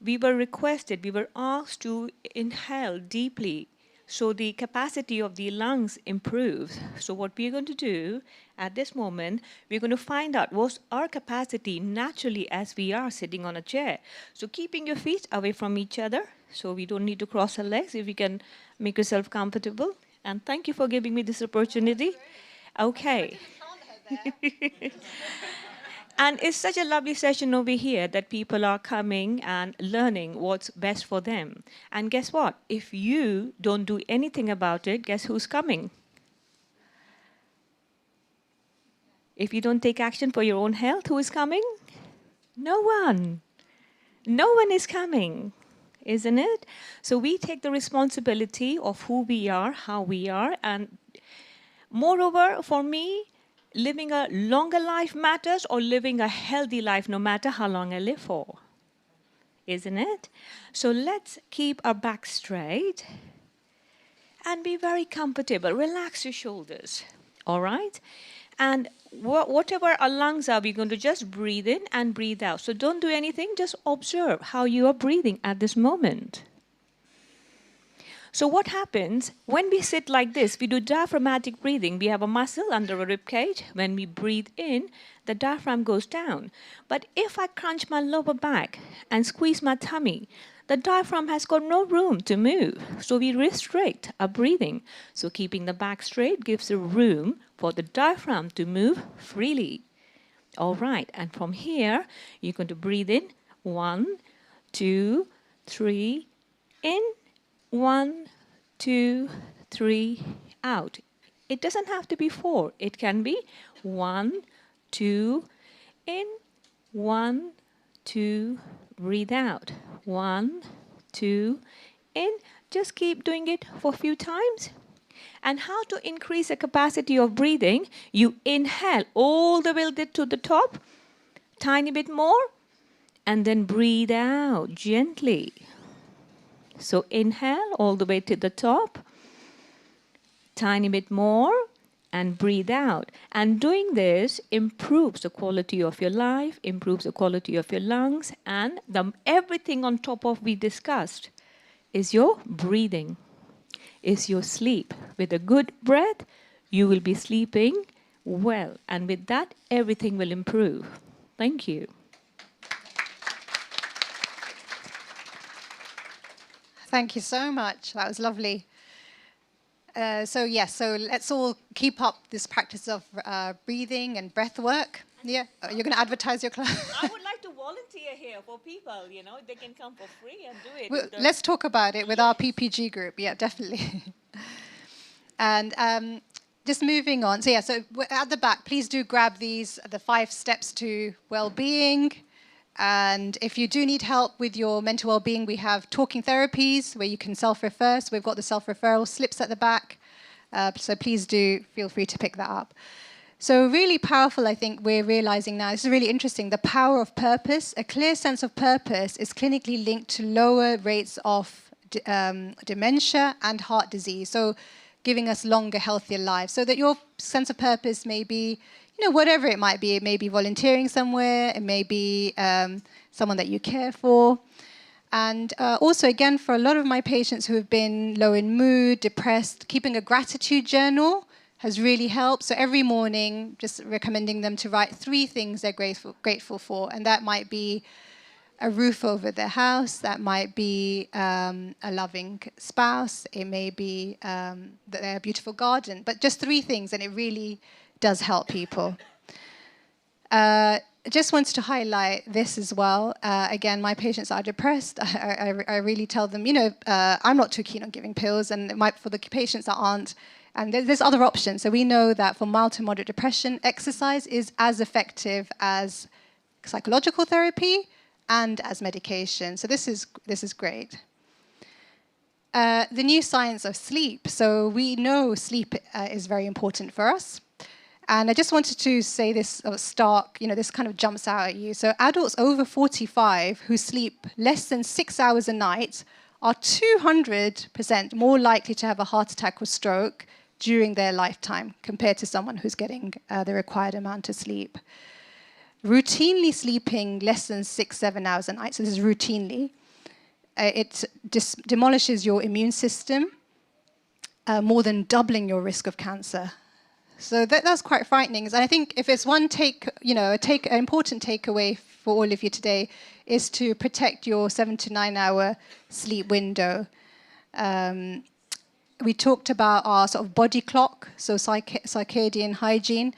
we were asked to inhale deeply, so the capacity of the lungs improves. So what we're going to do at this moment, we're going to find out what's our capacity naturally as we are sitting on a chair. So keeping your feet away from each other, so we don't need to cross our legs, if you can make yourself comfortable. And thank you for giving me this opportunity. Okay. And it's such a lovely session over here that people are coming and learning what's best for them. And guess what? If you don't do anything about it, guess who's coming? If you don't take action for your own health, who is coming? No one. No one is coming, isn't it? So we take the responsibility of who we are, how we are, and moreover, for me, living a longer life matters, or living a healthy life no matter how long I live for, isn't it? So let's keep our back straight and be very comfortable. Relax your shoulders, all right? And whatever our lungs are, we're going to just breathe in and breathe out. So don't do anything, just observe how you are breathing at this moment. So what happens when we sit like this? We do diaphragmatic breathing. We have a muscle under a rib cage. When we breathe in, the diaphragm goes down. But if I crunch my lower back and squeeze my tummy, the diaphragm has got no room to move. So we restrict our breathing. So keeping the back straight gives a room for the diaphragm to move freely. All right, and from here, you're going to breathe in. 1, 2, 3, in. 1, 2, 3, out. It doesn't have to be 4. It can be 1, 2, in, 1, 2, breathe out. 1, 2, in. Just keep doing it for a few times. And how to increase the capacity of breathing? You inhale all the way to the top, tiny bit more, and then breathe out gently. So inhale all the way to the top, tiny bit more, and breathe out. And doing this improves the quality of your life, improves the quality of your lungs, and everything on top of we discussed is your breathing, is your sleep. With a good breath, you will be sleeping well. And with that, everything will improve. Thank you. Thank you so much. That was lovely. So let's all keep up this practice of breathing and breath work. Yeah, you're going to advertise your class. I would like to volunteer here for people, they can come for free and do it. Let's talk about it with our PPG group. Yeah, definitely. And just moving on. So at the back, please do grab the 5 steps to well-being. And if you do need help with your mental well-being, we have talking therapies where you can self-refer. So we've got the self-referral slips at the back. So please do feel free to pick that up. So really powerful, I think we're realizing now, this is really interesting, the power of purpose. A clear sense of purpose is clinically linked to lower rates of dementia and heart disease. So giving us longer, healthier lives. So that your sense of purpose may be, whatever it might be. It may be volunteering somewhere. It may be someone that you care for. And also, again, for a lot of my patients who have been low in mood, depressed, keeping a gratitude journal has really helped. So every morning, just recommending them to write 3 things they're grateful for. And that might be a roof over their house. That might be a loving spouse. It may be a beautiful garden. But just 3 things, and it really does help people. I just wanted to highlight this as well. Again, my patients are depressed. I really tell them, I'm not too keen on giving pills, and for the patients that aren't, and there's other options. So we know that for mild to moderate depression, exercise is as effective as psychological therapy and as medication. So this is great. The new science of sleep. So we know sleep is very important for us. And I just wanted to say this stark, this kind of jumps out at you. So adults over 45 who sleep less than 6 hours a night are 200% more likely to have a heart attack or stroke during their lifetime compared to someone who's getting the required amount of sleep. Routinely sleeping less than 6-7 hours a night, so this is routinely, it demolishes your immune system, more than doubling your risk of cancer. So that's quite frightening. And I think if it's one an important takeaway for all of you today is to protect your 7 to 9 hour sleep window. We talked about our sort of body clock, so circadian hygiene,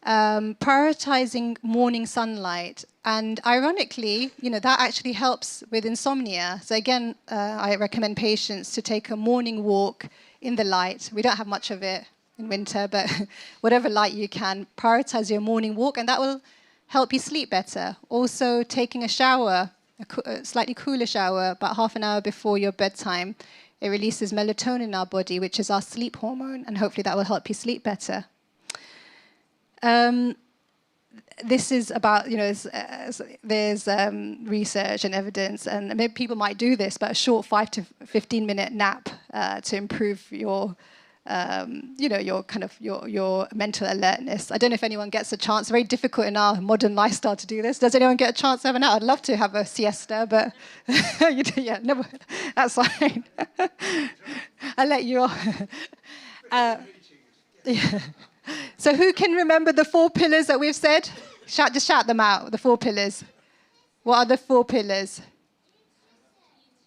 prioritizing morning sunlight. And ironically, that actually helps with insomnia. So again, I recommend patients to take a morning walk in the light. We don't have much of it in winter, but whatever light you can, prioritize your morning walk, and that will help you sleep better. Also, taking a shower, a slightly cooler shower, about half an hour before your bedtime. It releases melatonin in our body, which is our sleep hormone, and hopefully that will help you sleep better. This is about, there's research and evidence, and maybe people might do this, but a short 5 to 15-minute nap to improve your your mental alertness. I don't know if anyone gets a chance. Very difficult in our modern lifestyle to do this. Does anyone get a chance to have a nap? I'd love to have a siesta, but no, that's fine. I'll let you off. Yeah. So who can remember the 4 pillars that we've said? Just shout them out, the 4 pillars. What are the 4 pillars?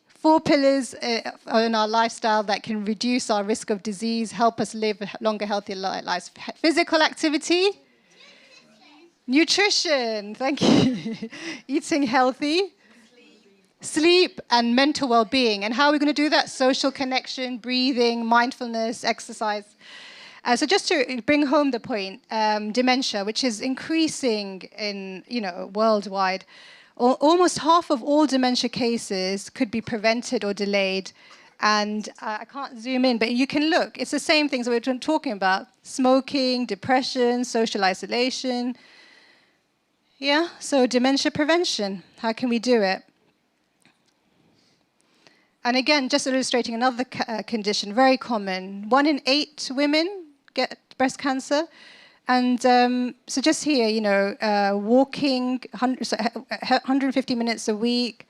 4 pillars in our lifestyle that can reduce our risk of disease, help us live longer, healthier lives. Physical activity. Nutrition. Thank you. Eating healthy. Sleep and mental well-being. And how are we going to do that? Social connection, breathing, mindfulness, exercise. So just to bring home the point, dementia, which is increasing in, worldwide. Almost half of all dementia cases could be prevented or delayed. And I can't zoom in, but you can look. It's the same things that we've been talking about. Smoking, depression, social isolation. Yeah, so dementia prevention. How can we do it? And again, just illustrating another condition, very common. 1 in 8 women get breast cancer. And so just here, walking 150 minutes a week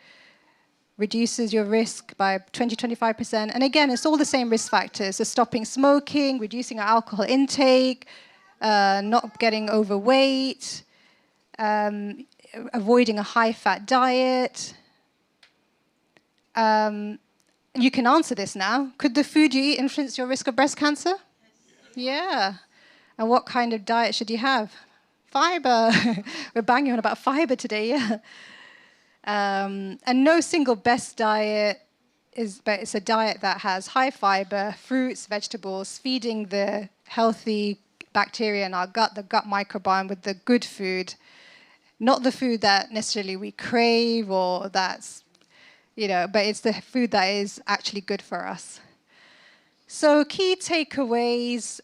reduces your risk by 20-25%. And again, it's all the same risk factors. So stopping smoking, reducing our alcohol intake, not getting overweight, avoiding a high-fat diet. You can answer this now. Could the food you eat influence your risk of breast cancer? Yeah. And what kind of diet should you have? Fiber. We're banging on about fiber today, yeah. And no single best diet but it's a diet that has high fiber, fruits, vegetables, feeding the healthy bacteria in our gut, the gut microbiome with the good food, not the food that necessarily we crave or that's, but it's the food that is actually good for us. So key takeaways,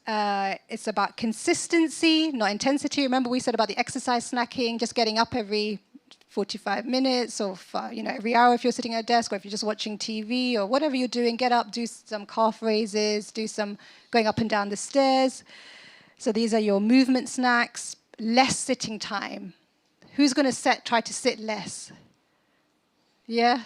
it's about consistency, not intensity. Remember we said about the exercise snacking, just getting up every 45 minutes or every hour if you're sitting at a desk, or if you're just watching TV or whatever you're doing, get up, do some calf raises, do some going up and down the stairs. So these are your movement snacks. Less sitting time. Who's going to try to sit less? Yeah?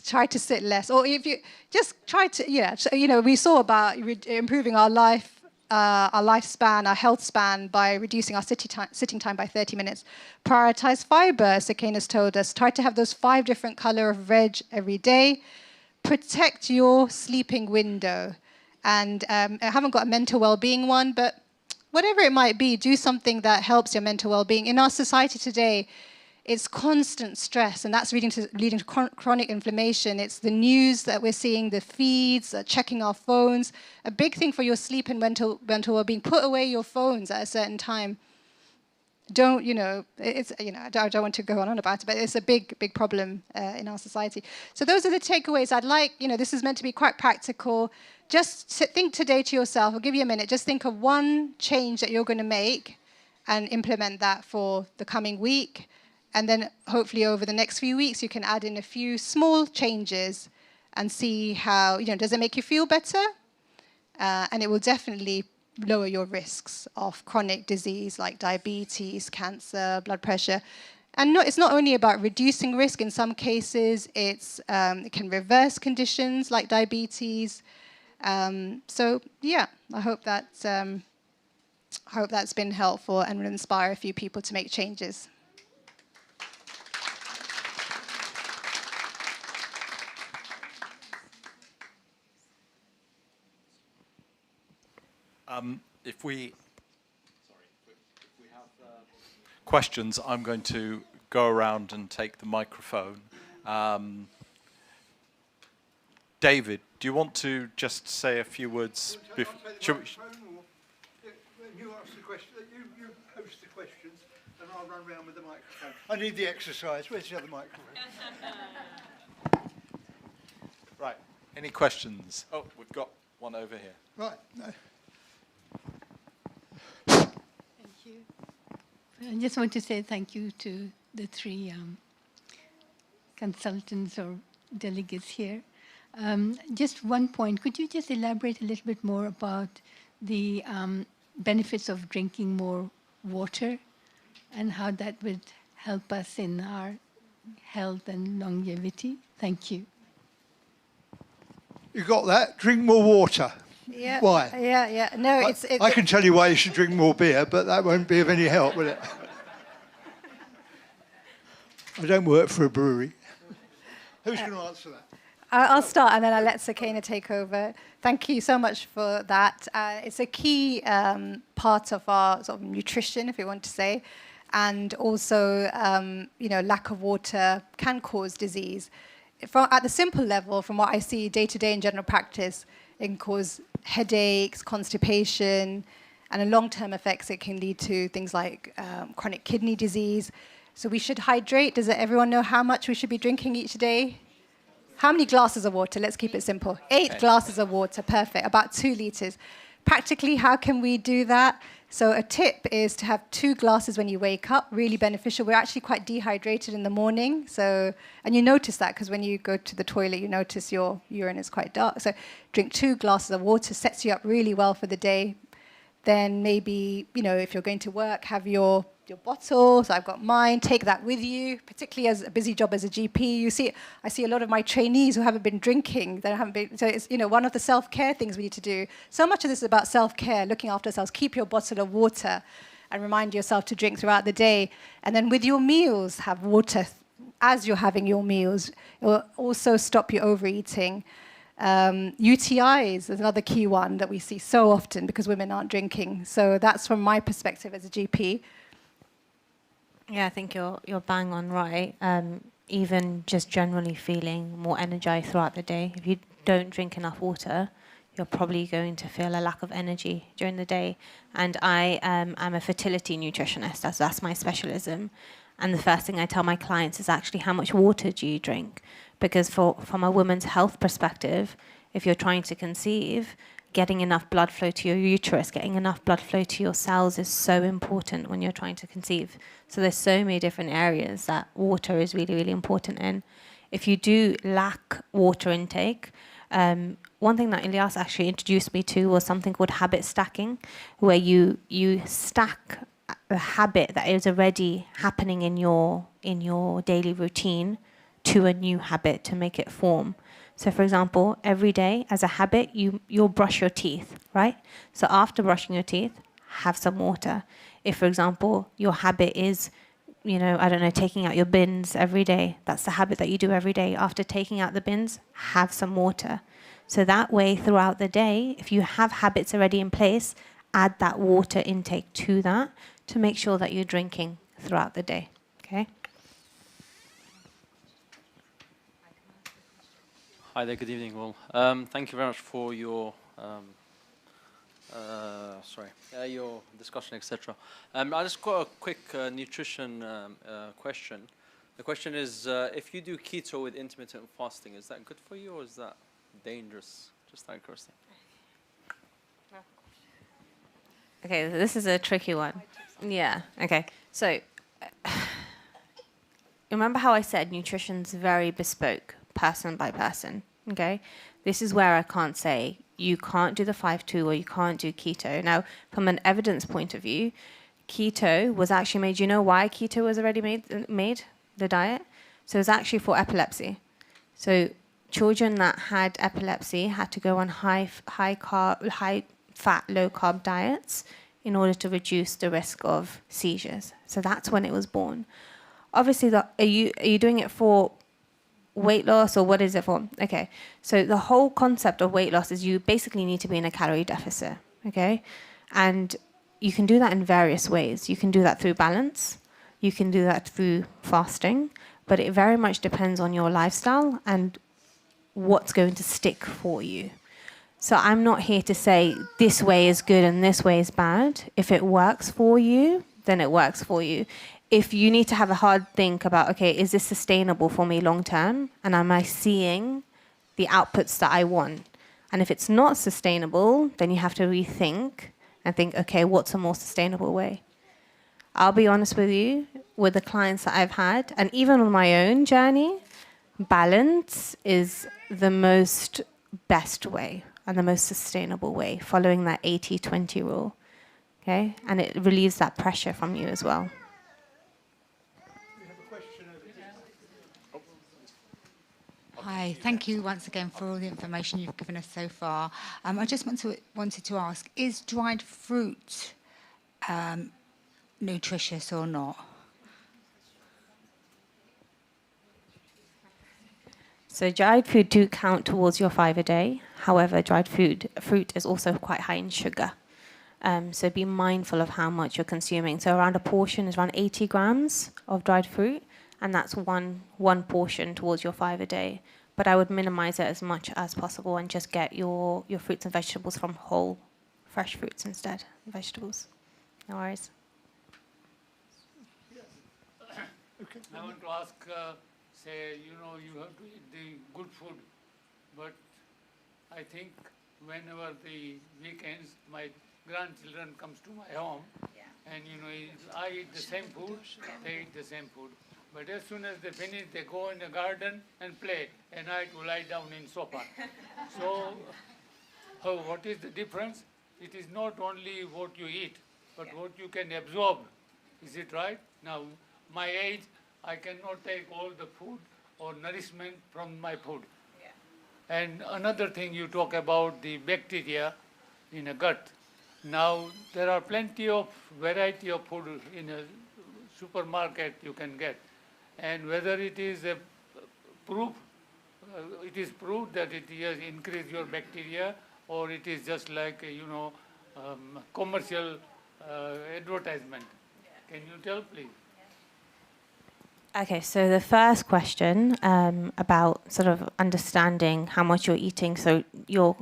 Try to sit less. Or if you just try to, so, we saw about improving our lifespan, our health span by reducing our sitting time by 30 minutes. Prioritize fiber, Sukaina's told us. Try to have those 5 different color of veg every day. Protect your sleeping window. And I haven't got a mental well-being one, but whatever it might be, do something that helps your mental well-being. In our society today, it's constant stress, and that's leading to chronic inflammation. It's the news that we're seeing, the feeds, checking our phones. A big thing for your sleep and mental well-being, put away your phones at a certain time. Don't, I don't want to go on about it, but it's a big problem in our society. So those are the takeaways. I'd like, this is meant to be quite practical. Just think today to yourself, I'll give you a minute, just think of one change that you're going to make and implement that for the coming week. And then hopefully over the next few weeks, you can add in a few small changes and see how, does it make you feel better? And it will definitely lower your risks of chronic disease like diabetes, cancer, blood pressure. And it's not only about reducing risk. In some cases, it can reverse conditions like diabetes. So yeah, I hope that's been helpful and will inspire a few people to make changes. If we have questions, I'm going to go around and take the microphone. David, do you want to just say a few words? When you ask the question, you post the questions, and I'll run around with the microphone. I need the exercise. Where's the other microphone? Right. Any questions? Oh, we've got one over here. Right. No. Thank you. I just want to say thank you to the 3 consultants or delegates here. Just one point, could you just elaborate a little bit more about the benefits of drinking more water and how that would help us in our health and longevity? Thank you. You got that? Drink more water. Yeah. Why? Yeah. No, I can tell you why you should drink more beer, but that won't be of any help, will it? I don't work for a brewery. Who's going to answer that? I'll start and then I'll let Sukaina take over. Thank you so much for that. It's a key part of our sort of nutrition, if you want to say, and also, lack of water can cause disease. At the simple level, from what I see day to day in general practice, it can cause headaches, constipation, and in long-term effects, it can lead to things like chronic kidney disease. So we should hydrate. Does everyone know how much we should be drinking each day? How many glasses of water? Let's keep it simple. 8 glasses of water, perfect, about 2 liters. Practically, how can we do that? So a tip is to have 2 glasses when you wake up, really beneficial. We're actually quite dehydrated in the morning. And you notice that because when you go to the toilet, you notice your urine is quite dark. So drink 2 glasses of water, sets you up really well for the day. Then maybe, if you're going to work, have your bottle. So I've got mine. Take that with you, particularly as a busy job as a GP. I see a lot of my trainees who haven't been drinking. So it's one of the self-care things we need to do. So much of this is about self-care, looking after ourselves. Keep your bottle of water and remind yourself to drink throughout the day. And then with your meals, have water as you're having your meals. It will also stop you overeating. UTIs is another key one that we see so often because women aren't drinking. So that's from my perspective as a GP. Yeah, I think you're bang on right. Even just generally feeling more energized throughout the day. If you don't drink enough water, you're probably going to feel a lack of energy during the day. And I am a fertility nutritionist. That's my specialism. And the first thing I tell my clients is actually how much water do you drink? Because from a woman's health perspective, if you're trying to conceive, getting enough blood flow to your uterus, getting enough blood flow to your cells is so important when you're trying to conceive. So there's so many different areas that water is really, really important in. If you do lack water intake, one thing that Ilyas actually introduced me to was something called habit stacking, where you stack a habit that is already happening in your daily routine to a new habit to make it form. So for example, every day as a habit, you'll brush your teeth, right? So after brushing your teeth, have some water. If, for example, your habit is, I don't know, taking out your bins every day, that's the habit that you do every day. After taking out the bins, have some water. So that way, throughout the day, if you have habits already in place, add that water intake to that to make sure that you're drinking throughout the day, okay? Hi there, good evening all. Thank you very much for your your discussion, etc. I just got a quick nutrition question. The question is, if you do keto with intermittent fasting, is that good for you or is that dangerous? Just out of curiosity. Okay, this is a tricky one. Yeah, okay. So, remember how I said nutrition's very bespoke, person by person, okay? This is where I can't say you can't do the 5-2 or you can't do keto. Now, from an evidence point of view, keto was actually made, you know why keto was already made, the diet? So it was actually for epilepsy. So children that had epilepsy had to go on high fat, low carb diets in order to reduce the risk of seizures. So that's when it was born. Obviously, are you doing it for weight loss or what is it for? Okay, so the whole concept of weight loss is you basically need to be in a calorie deficit, okay? And you can do that in various ways. You can do that through balance. You can do that through fasting, but it very much depends on your lifestyle and what's going to stick for you. So I'm not here to say this way is good and this way is bad. If it works for you, then it works for you. If you need to have a hard think about, okay, is this sustainable for me long term? And am I seeing the outputs that I want? And if it's not sustainable, then you have to rethink and think, okay, what's a more sustainable way? I'll be honest with you, with the clients that I've had, and even on my own journey, balance is the most best way and the most sustainable way, following that 80-20 rule, okay? And it relieves that pressure from you as well. Hi, thank you once again for all the information you've given us so far. I just wanted to ask, is dried fruit nutritious or not? So dried food do count towards your 5 a day. However, dried fruit is also quite high in sugar. So be mindful of how much you're consuming. So around a portion is around 80 grams of dried fruit, and that's one portion towards your 5 a day. But I would minimize it as much as possible and just get your fruits and vegetables from whole, fresh fruits instead, vegetables. No worries. Okay. I want to ask, you have to eat the good food, but I think whenever the weekends, my grandchildren comes to my home, and I eat the same food, they eat the same food. But as soon as they finish, they go in the garden and play, and I have to lie down in sofa. So, what is the difference? It is not only what you eat, but what you can absorb. Is it right? Now, my age, I cannot take all the food or nourishment from my food. And another thing, you talk about the bacteria in a gut. Now, there are plenty of variety of food in a supermarket you can get. And whether it is a proof, it is proved that it has increased your bacteria, or it is just like, commercial advertisement. Can you tell, please? Okay, so the first question about sort of understanding how much you're eating. So your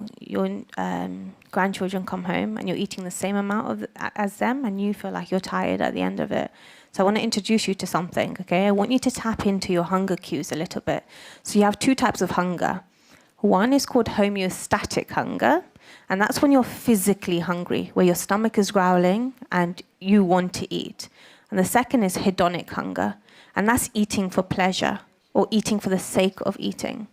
grandchildren come home and you're eating the same amount as them, and you feel like you're tired at the end of it. So I want to introduce you to something, okay? I want you to tap into your hunger cues a little bit. So you have 2 types of hunger. One is called homeostatic hunger, and that's when you're physically hungry, where your stomach is growling and you want to eat. And the second is hedonic hunger, and that's eating for pleasure or eating for the sake of eating.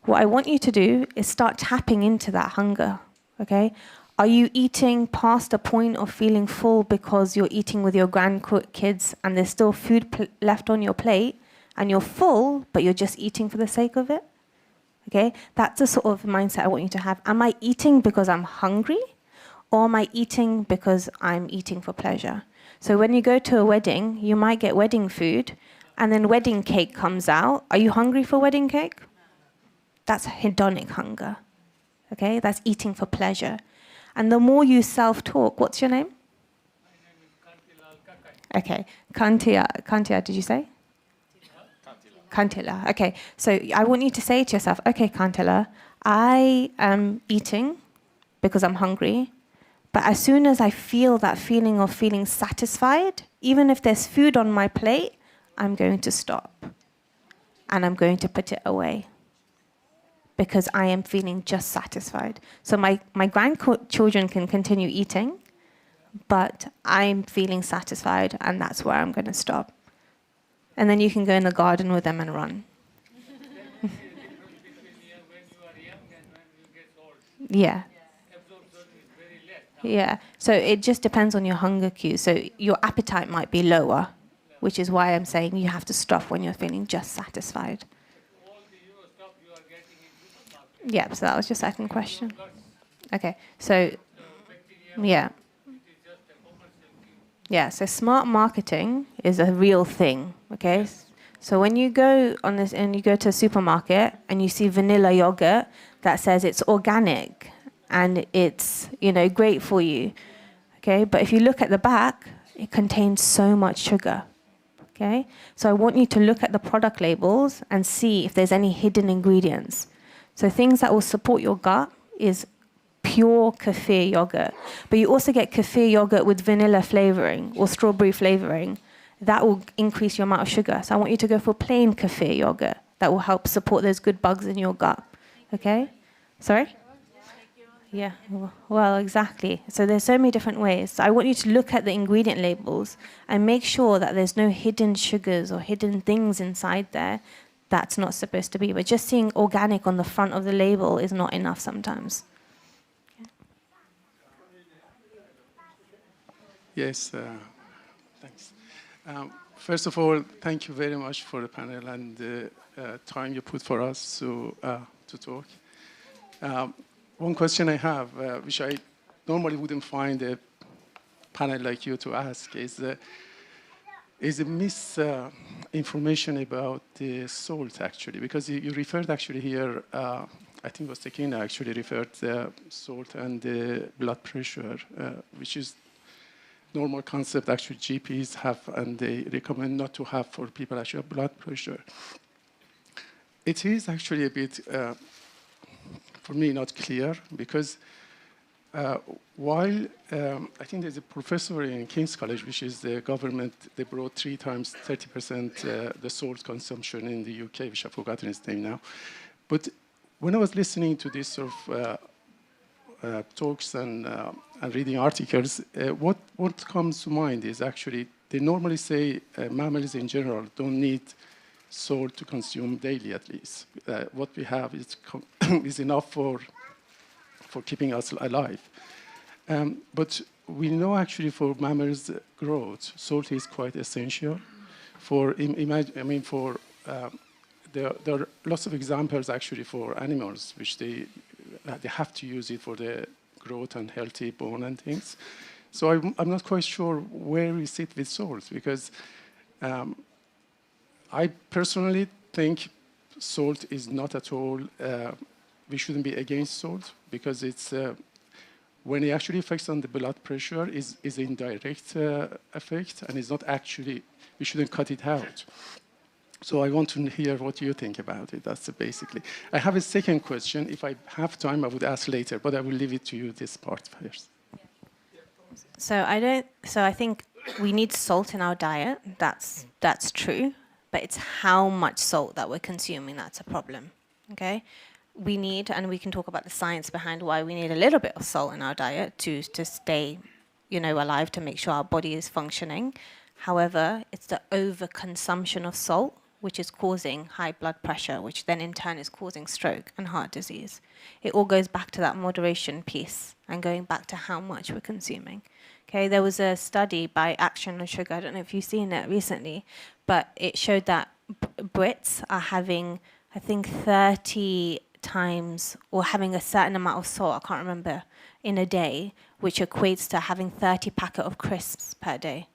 What I want you to do is start tapping into that hunger, okay? Are you eating past the point of feeling full because you're eating with your grandkids and there's still food left on your plate and you're full, but you're just eating for the sake of it? Okay, that's the sort of mindset I want you to have. Am I eating because I'm hungry, or am I eating because I'm eating for pleasure? So when you go to a wedding, you might get wedding food, and then wedding cake comes out. Are you hungry for wedding cake? That's hedonic hunger. Okay, that's eating for pleasure. And the more you self-talk, what's your name? Okay, Kantia, did you say? Kantila. Okay, so I want you to say to yourself, okay, Kantila, I am eating because I'm hungry, but as soon as I feel that feeling of feeling satisfied, even if there's food on my plate, I'm going to stop and I'm going to put it away because I am feeling just satisfied. So my grandchildren can continue eating, but I'm feeling satisfied and that's where I'm going to stop. And then you can go in the garden with them and run. Yeah. Yeah. So it just depends on your hunger cues. So your appetite might be lower, which is why I'm saying you have to stop when you're feeling just satisfied. Yeah, so that was your second question. Okay. So, yeah. Yeah, so smart marketing is a real thing, okay? So when you go on this and you go to a supermarket and you see vanilla yogurt that says it's organic and it's, great for you, okay? But if you look at the back, it contains so much sugar, okay? So I want you to look at the product labels and see if there's any hidden ingredients. So things that will support your gut is pure kefir yogurt. But you also get kefir yogurt with vanilla flavoring or strawberry flavoring. That will increase your amount of sugar. So I want you to go for plain kefir yogurt. That will help support those good bugs in your gut. Okay? Sorry? Yeah, well, exactly. So there's so many different ways. So I want you to look at the ingredient labels and make sure that there's no hidden sugars or hidden things inside there that's not supposed to be. But just seeing organic on the front of the label is not enough sometimes. Yes, thanks. First of all, thank you very much for the panel and the time you put for us to talk. One question I have, which I normally wouldn't find a panel like you to ask, is a misinformation about the salt, actually, because you referred actually here, I think it was Sukaina actually referred the salt and the blood pressure, which is normal concept actually GPs have, and they recommend not to have for people actually have blood pressure. It is actually a bit, for me, not clear, because while I think there's a professor in King's College, which is the government, they brought 3 times 30% the salt consumption in the UK, which I've forgotten his name now. But when I was listening to this sort of talks and reading articles, what comes to mind is actually they normally say mammals in general don't need salt to consume daily, at least. What we have is enough for keeping us alive. But we know actually for mammals' growth, salt is quite essential. There are lots of examples actually for animals which they have to use it for the growth and healthy bone and things. So I'm not quite sure where we sit with salt, because I personally think salt is not at all, we shouldn't be against salt, because it's, when it actually affects on the blood pressure, is indirect effect, and it's not actually, we shouldn't cut it out. So I want to hear what you think about it. That's basically. I have a second question. If I have time, I would ask later, but I will leave it to you this part first. So I think we need salt in our diet. That's true, but it's how much salt that we're consuming that's a problem. Okay? we need, and we can talk about the science behind why we need a little bit of salt in our diet to stay, alive, to make sure our body is functioning. However, it's the overconsumption of salt which is causing high blood pressure, which then in turn is causing stroke and heart disease. It all goes back to that moderation piece and going back to how much we're consuming. Okay, there was a study by Action on Sugar, I don't know if you've seen it recently, but it showed that Brits are having, I think, 30 times, or having a certain amount of salt, I can't remember, in a day, which equates to having 30 packet of crisps per day.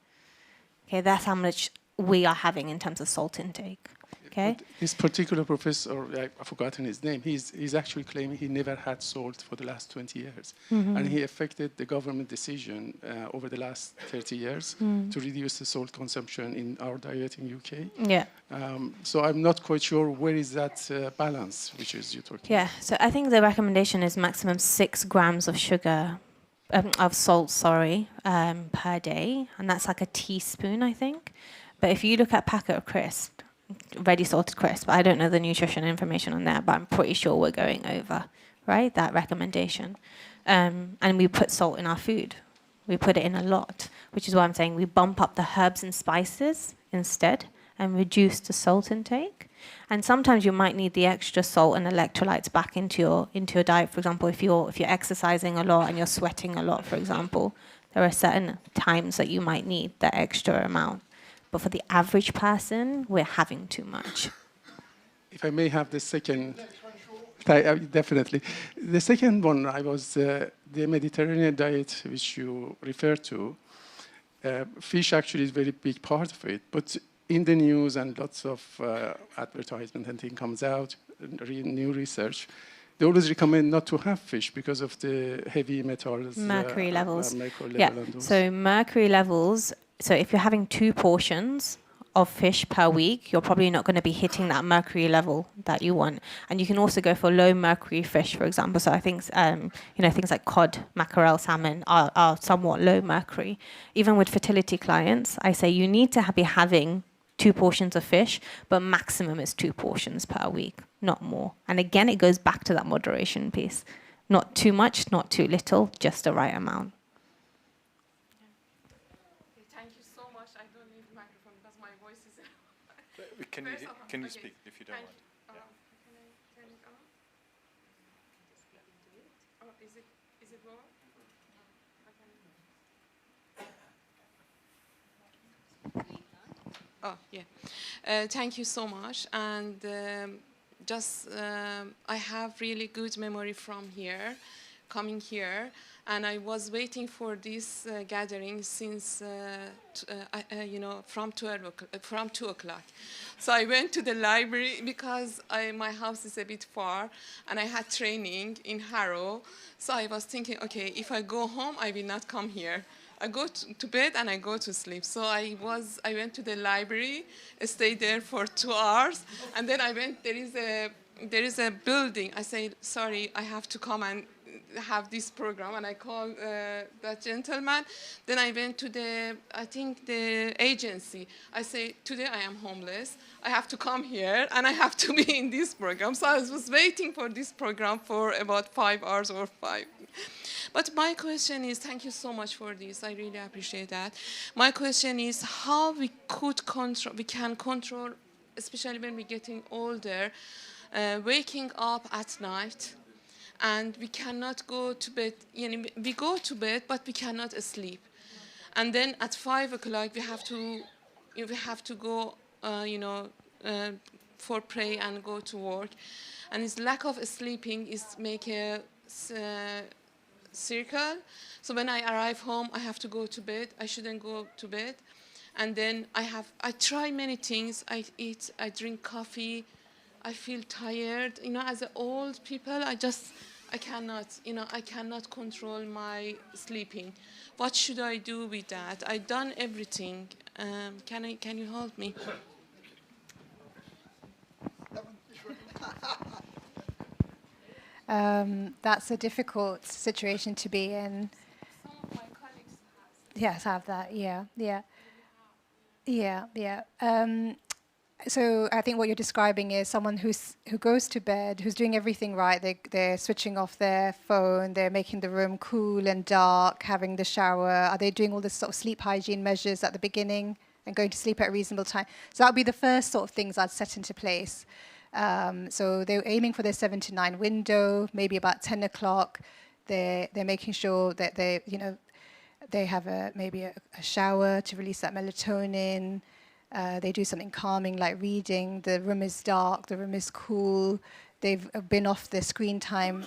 Okay, that's how much we are having in terms of salt intake. Okay. But this particular professor, I've forgotten his name, he's actually claiming he never had salt for the last 20 years. Mm-hmm. And he affected the government decision over the last 30 years to reduce the salt consumption in our diet in UK. Yeah. So I'm not quite sure where is that balance, which is you're talking Yeah, so I think the recommendation is maximum 6 grams of sugar, of salt, per day. And that's like a teaspoon, I think. But if you look at a packet of crisp, ready salted crisp, I don't know the nutrition information on that, but I'm pretty sure we're going over, right, that recommendation. And we put salt in our food. We put it in a lot, which is why I'm saying we bump up the herbs and spices instead and reduce the salt intake. And sometimes you might need the extra salt and electrolytes back into your diet. For example, if you're exercising a lot and you're sweating a lot, for example, there are certain times that you might need that extra amount. But for the average person, we're having too much. If I may have the second, definitely. The second one, I was the Mediterranean diet, which you referred to. Fish actually is a very big part of it, but in the news and lots of advertisement and thing comes out, new research, they always recommend not to have fish because of the heavy metals. Mercury levels. Mercury Yeah, level and those. so mercury levels, so if you're having 2 portions of fish per week, you're probably not going to be hitting that mercury level that you want. And you can also go for low mercury fish, for example. So I think, things like cod, mackerel, salmon are somewhat low mercury. Even with fertility clients, I say you need to be having 2 portions of fish, but maximum is 2 portions per week, not more. And again, it goes back to that moderation piece. Not too much, not too little, just the right amount. Can you speak if you don't mind? Can I turn it on? Oh, is it on? Oh, yeah. Thank you so much. And I have really good memory from here, coming here. And I was waiting for this gathering since, from 2 o'clock. So I went to the library because my house is a bit far, and I had training in Harrow. So I was thinking, okay, if I go home, I will not come here. I go to bed and I go to sleep. So I went to the library, stayed there for 2 hours, and then I went. There is a building. I say, sorry, I have to come and have this program, and I called that gentleman. Then I went to the agency. I say, today I am homeless. I have to come here, and I have to be in this program. So I was waiting for this program for about 5 hours or 5. But my question is, thank you so much for this. I really appreciate that. My question is how we can control, especially when we're getting older, waking up at night. And we cannot go to bed. We go to bed, but we cannot sleep. And then at 5 o'clock, we have to go, for pray and go to work. And this lack of sleeping is make a circle. So when I arrive home, I have to go to bed. I shouldn't go to bed. And then I try many things. I eat. I drink coffee. I feel tired. As old people, I cannot control my sleeping. What should I do with that? I've done everything. Can you help me? That's a difficult situation to be in. Some of my colleagues have that. Yeah. So I think what you're describing is someone who goes to bed, who's doing everything right. They're switching off their phone, they're making the room cool and dark, having the shower. Are they doing all the sort of sleep hygiene measures at the beginning and going to sleep at a reasonable time? So that would be the first sort of things I'd set into place. So they're aiming for their 7 to 9 window, maybe about 10 o'clock. They're making sure that they have maybe a shower to release that melatonin. They do something calming like reading. The room is dark, the room is cool. They've been off their screen time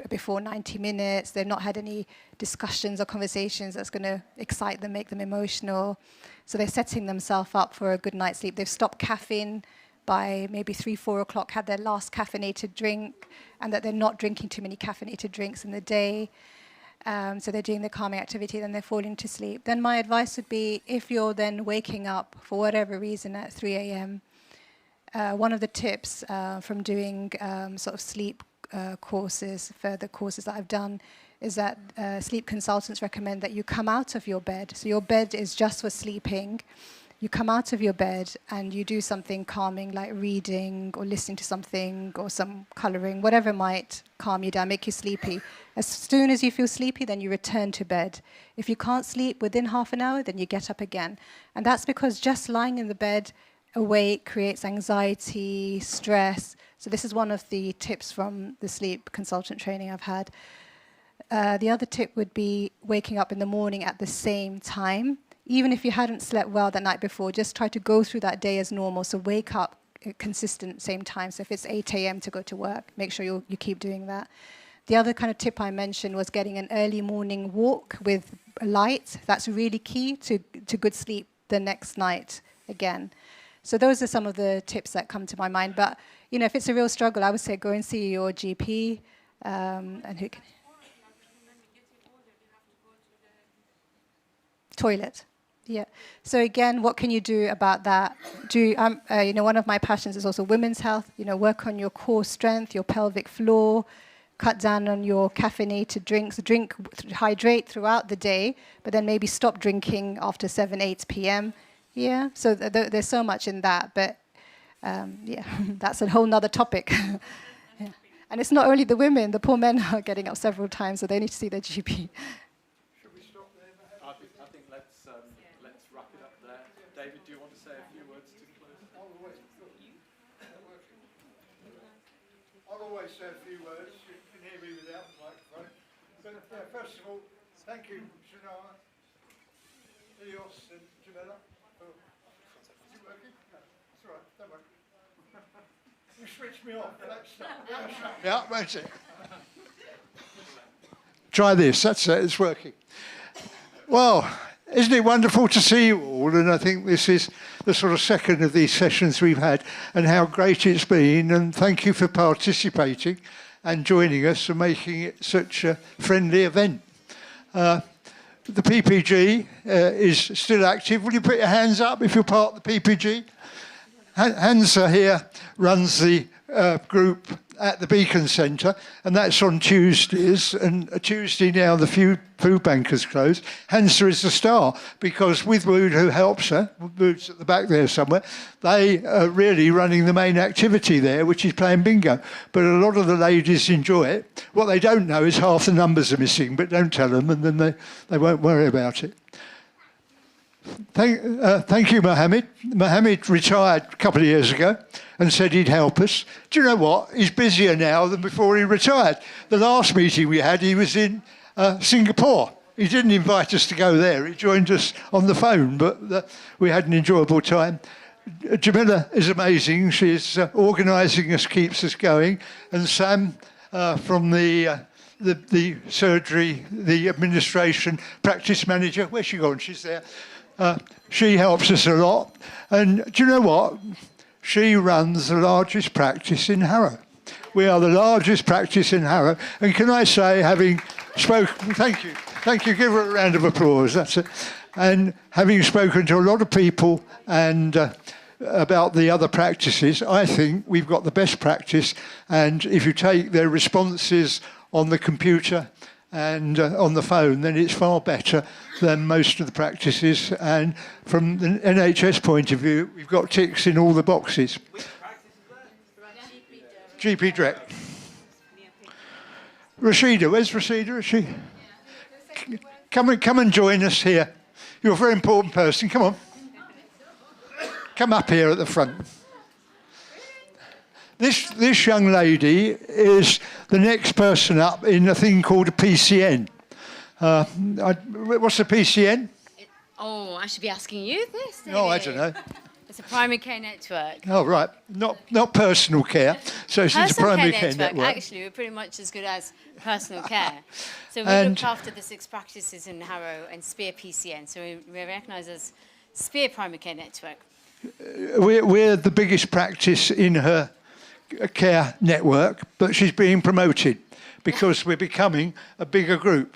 before 90 minutes. They've not had any discussions or conversations that's going to excite them, make them emotional. So they're setting themselves up for a good night's sleep. They've stopped caffeine by maybe 3, 4 o'clock, had their last caffeinated drink, and that they're not drinking too many caffeinated drinks in the day. So they're doing the calming activity, then they're falling to sleep. Then my advice would be, if you're then waking up for whatever reason at 3 a.m., one of the tips from doing sort of sleep courses, further courses that I've done, is that sleep consultants recommend that you come out of your bed. So your bed is just for sleeping. You come out of your bed and you do something calming like reading or listening to something or some colouring, whatever might calm you down, make you sleepy. As soon as you feel sleepy, then you return to bed. If you can't sleep within half an hour, then you get up again. And that's because just lying in the bed awake creates anxiety, stress. So this is one of the tips from the sleep consultant training I've had. The other tip would be waking up in the morning at the same time. Even if you hadn't slept well the night before, just try to go through that day as normal. So wake up at consistent same time. So if it's 8 a.m. to go to work, make sure you keep doing that. The other kind of tip I mentioned was getting an early morning walk with light. That's really key to good sleep the next night again. So those are some of the tips that come to my mind. But if it's a real struggle, I would say go and see your GP and who can. Toilet. Yeah. So again, what can you do about that? One of my passions is also women's health. Work on your core strength, your pelvic floor, cut down on your caffeinated drinks. Hydrate throughout the day, but then maybe stop drinking after 7, 8 p.m. Yeah. So there's so much in that, but that's a whole nother topic. Yeah. And it's not only the women; the poor men are getting up several times, so they need to see their GP. David, do you want to say a few words to close? I'll always say a few words. You can hear me without the microphone. But first of all, thank you, Shana, Ilyas and Jamila. Is it working? No, it's all right, don't worry. You switched me off. Yeah, that's it. Try this, that's it, it's working. Well, isn't it wonderful to see you all? And I think this is the sort of second of these sessions we've had, and how great it's been. And thank you for participating and joining us and making it such a friendly event. The PPG is still active. Will you put your hands up if you're part of the PPG? Hansa here runs the group at the Beacon Centre, and that's on Tuesdays. And a Tuesday now, the food bank is closed. Hansa is the star, because with Wood, who helps her, Wood's at the back there somewhere, they are really running the main activity there, which is playing bingo. But a lot of the ladies enjoy it. What they don't know is half the numbers are missing, but don't tell them, and then they won't worry about it. Thank you, Mohammed. Mohammed retired a couple of years ago and said he'd help us. Do you know what? He's busier now than before he retired. The last meeting we had, he was in Singapore. He didn't invite us to go there. He joined us on the phone, but we had an enjoyable time. Jamila is amazing. She's organising us, keeps us going. And Sam from the surgery, the administration, practice manager. Where's she gone? She's there. She helps us a lot. And do you know what? She runs the largest practice in Harrow. We are the largest practice in Harrow. And can I say, having spoken, thank you, give her a round of applause, that's it. And having spoken to a lot of people and about the other practices, I think we've got the best practice. And if you take their responses on the computer and on the phone, then it's far better than most of the practices. And from the NHS point of view, we've got ticks in all the boxes. GP Direct. Rashida, where's Rashida? Is she? Come and join us here. You're a very important person. Come on. Come up here at the front. This young lady is the next person up in a thing called a PCN. What's a PCN? I should be asking you this. No, I don't know. It's a primary care network. Oh, right. Not personal care. So it's a primary care network. Actually, we're pretty much as good as personal care. So we look after the 6 practices in Harrow and Spear PCN. So we're recognised as Spear Primary Care Network. We're the biggest practice in her care network, but she's being promoted because we're becoming a bigger group.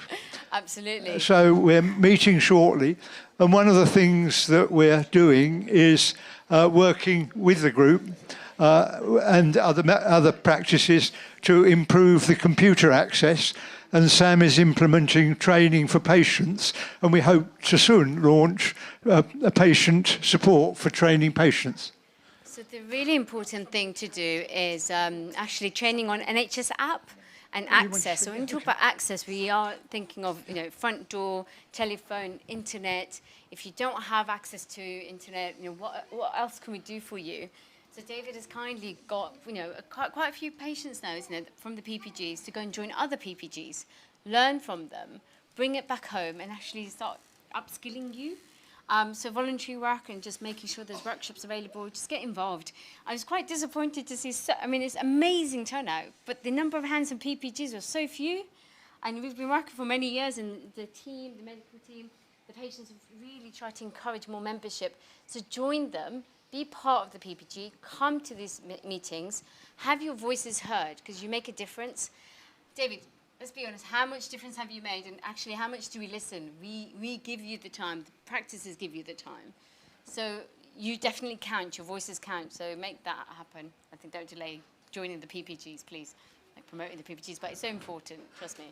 Absolutely. So we're meeting shortly, and one of the things that we're doing is working with the group and other practices to improve the computer access. And Sam is implementing training for patients, and we hope to soon launch a patient support for training patients. So the really important thing to do is actually training on NHS app and access. So when we talk about access, we are thinking of front door, telephone, internet. If you don't have access to internet, what else can we do for you? So David has kindly got quite a few patients now, isn't it, from the PPGs to go and join other PPGs, learn from them, bring it back home, and actually start upskilling you. So voluntary work and just making sure there's workshops available, just get involved. I was quite disappointed to see, it's amazing turnout, but the number of hands in PPGs was so few. And we've been working for many years, and the team, the medical team, the patients have really tried to encourage more membership. So join them, be part of the PPG, come to these meetings, have your voices heard, because you make a difference. David, let's be honest, how much difference have you made? And actually, how much do we listen? We give you the time. The practices give you the time. So you definitely count. Your voices count. So make that happen. I think don't delay joining the PPGs, please. Like promoting the PPGs, but it's so important, trust me.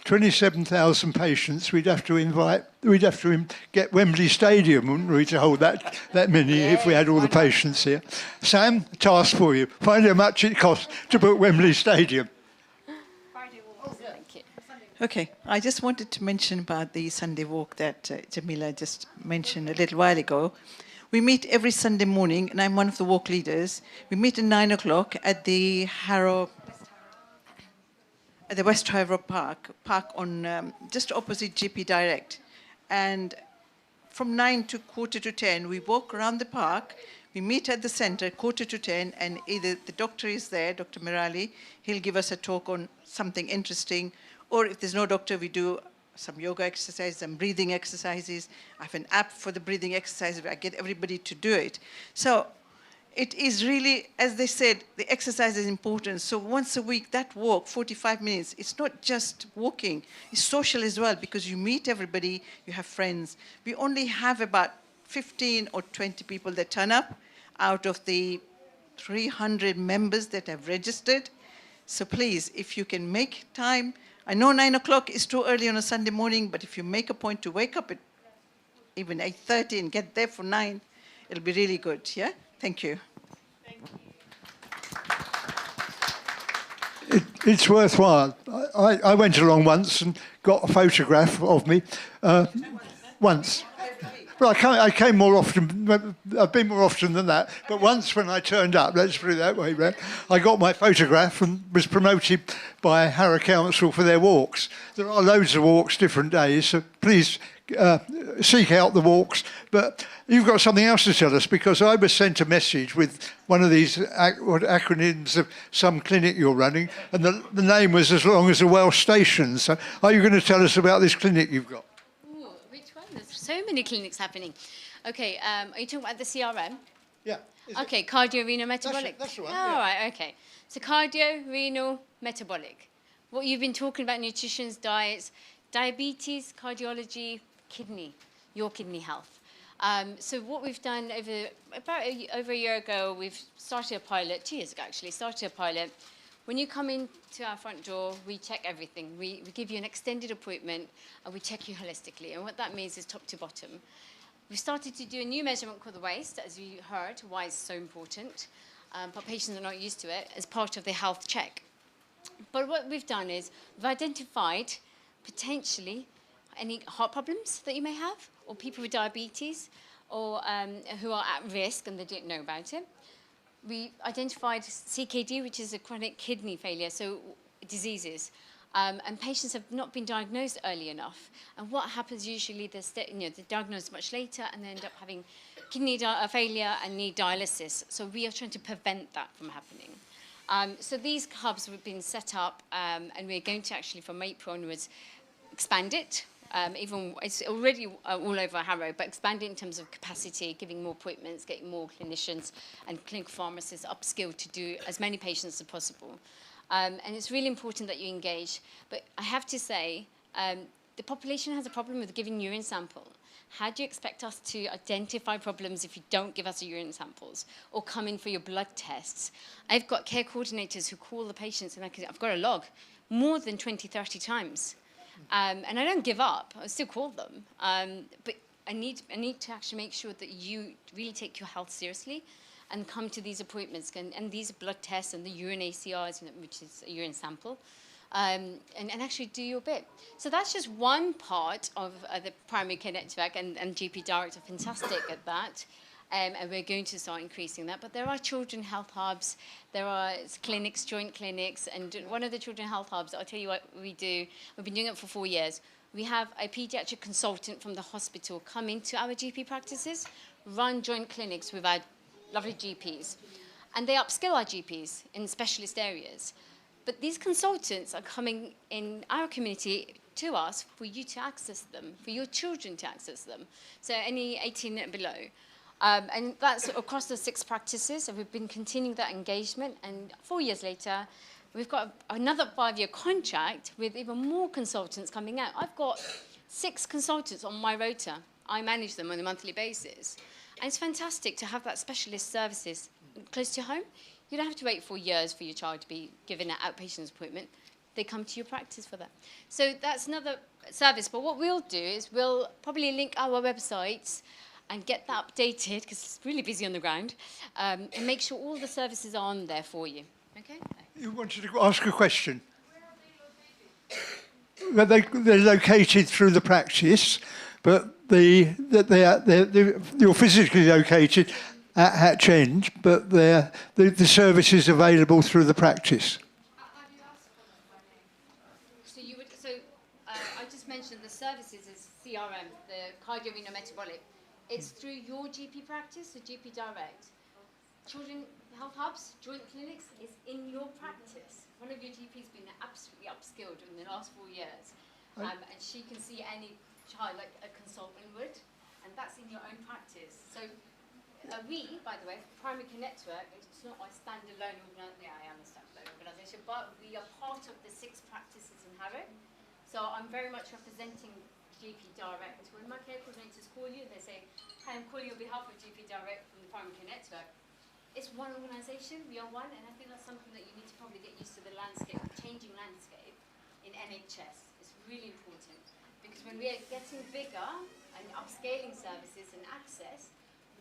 27,000 patients. We'd have to get Wembley Stadium, wouldn't we, to hold that many if we had all the patients here. Sam, task for you. Find out how much it costs to book Wembley Stadium. Okay, I just wanted to mention about the Sunday walk that Jamila just mentioned a little while ago. We meet every Sunday morning, and I'm one of the walk leaders. We meet at 9 o'clock at the West Harrow Park on just opposite GP Direct. And from 9 to 9:45, we walk around the park. We meet at the center, 9:45, and either the doctor is there, Dr. Mirali, he'll give us a talk on something interesting, or if there's no doctor, we do some yoga exercises, some breathing exercises. I have an app for the breathing exercises where I get everybody to do it. So it is really, as they said, the exercise is important. So once a week, that walk, 45 minutes, it's not just walking, it's social as well, because you meet everybody, you have friends. We only have about 15 or 20 people that turn up out of the 300 members that have registered. So please, if you can make time, I know 9 o'clock is too early on a Sunday morning, but if you make a point to wake up at even 8:30 and get there for 9, it'll be really good, yeah? Thank you. It's worthwhile. I went along once and got a photograph of me once. Well, I came more often. I've been more often than that. But once when I turned up, let's put it that way, I got my photograph and was promoted by Harrow Council for their walks. There are loads of walks, different days, so please seek out the walks. But you've got something else to tell us, because I was sent a message with one of these acronyms of some clinic you're running, and the name was as long as the Welsh station. So are you going to tell us about this clinic you've got? Which one? There's so many clinics happening. Okay, are you talking about the CRM? Yeah. Okay, cardio-renal metabolic. That's the one. Oh, right, okay. So cardio-renal metabolic. What you've been talking about, nutrition, diets, diabetes, cardiology, kidney, your kidney health. So what we've done over a year ago, we've started a pilot, 2 years ago actually, started a pilot When you come into our front door, we check everything. We give you an extended appointment, and we check you holistically. And what that means is top to bottom. We started to do a new measurement called the waist, as you heard, why it's so important. But patients are not used to it as part of their health check. But what we've done is we've identified potentially any heart problems that you may have, or people with diabetes, or who are at risk and they didn't know about it. We identified CKD, which is a chronic kidney failure, so diseases. And patients have not been diagnosed early enough. And what happens usually, they're diagnosed much later and they end up having kidney failure and need dialysis. So we are trying to prevent that from happening. So these hubs have been set up, and we're going to actually, from April onwards, expand it. Even it's already all over Harrow, but expand it in terms of capacity, giving more appointments, getting more clinicians and clinical pharmacists upskilled to do as many patients as possible. And it's really important that you engage. But I have to say, the population has a problem with giving urine sample. How do you expect us to identify problems if you don't give us urine samples or come in for your blood tests? I've got care coordinators who call the patients, and I've got a log more than 20, 30 times. And I don't give up. I still call them. But I need to actually make sure that you really take your health seriously and come to these appointments. And these blood tests and the urine ACRs, which is a urine sample, and actually do your bit. So that's just one part of the primary care network, and GP Direct are fantastic at that. And we're going to start increasing that. But there are children health hubs, there are clinics, joint clinics, and one of the children health hubs, I'll tell you what we do, we've been doing it for 4 years. We have a pediatric consultant from the hospital come into our GP practices, run joint clinics with our lovely GPs, and they upskill our GPs in specialist areas. But these consultants are coming in our community to us for you to access them, for your children to access them. So any 18 and below. And that's across the 6 practices, and we've been continuing that engagement. And 4 years later, we've got another 5-year contract with even more consultants coming out. I've got 6 consultants on my rota. I manage them on a monthly basis. And it's fantastic to have that specialist services close to home. You don't have to wait 4 years for your child to be given an outpatient appointment. They come to your practice for that. So that's another service. But what we'll do is we'll probably link our websites and get that updated, because it's really busy on the ground, and make sure all the services are on there for you. Okay? You wanted to ask a question? Well, they're located through the practice, but you're physically located at Hatch End, but the service is available through the practice. So I just mentioned the services is CRM, the cardiorenal-metabolic. It's through your GP practice, so GP Direct. Children health hubs, joint clinics is in your practice. One of your GPs has been absolutely upskilled in the last 4 years, and she can see any child like a consultant would, and that's in your own practice. So we, by the way, Primary Care Network, it's not a standalone organisation, but we are part of the 6 practices in Harrow. So I'm very much representing GP Direct. When my care coordinators call you, they say, "Hi, I'm calling on behalf of GP Direct from the Primary Care Network." It's one organisation, we are one, and I think that's something that you need to probably get used to, the landscape, the changing landscape in NHS. It's really important, because when we are getting bigger and upscaling services and access,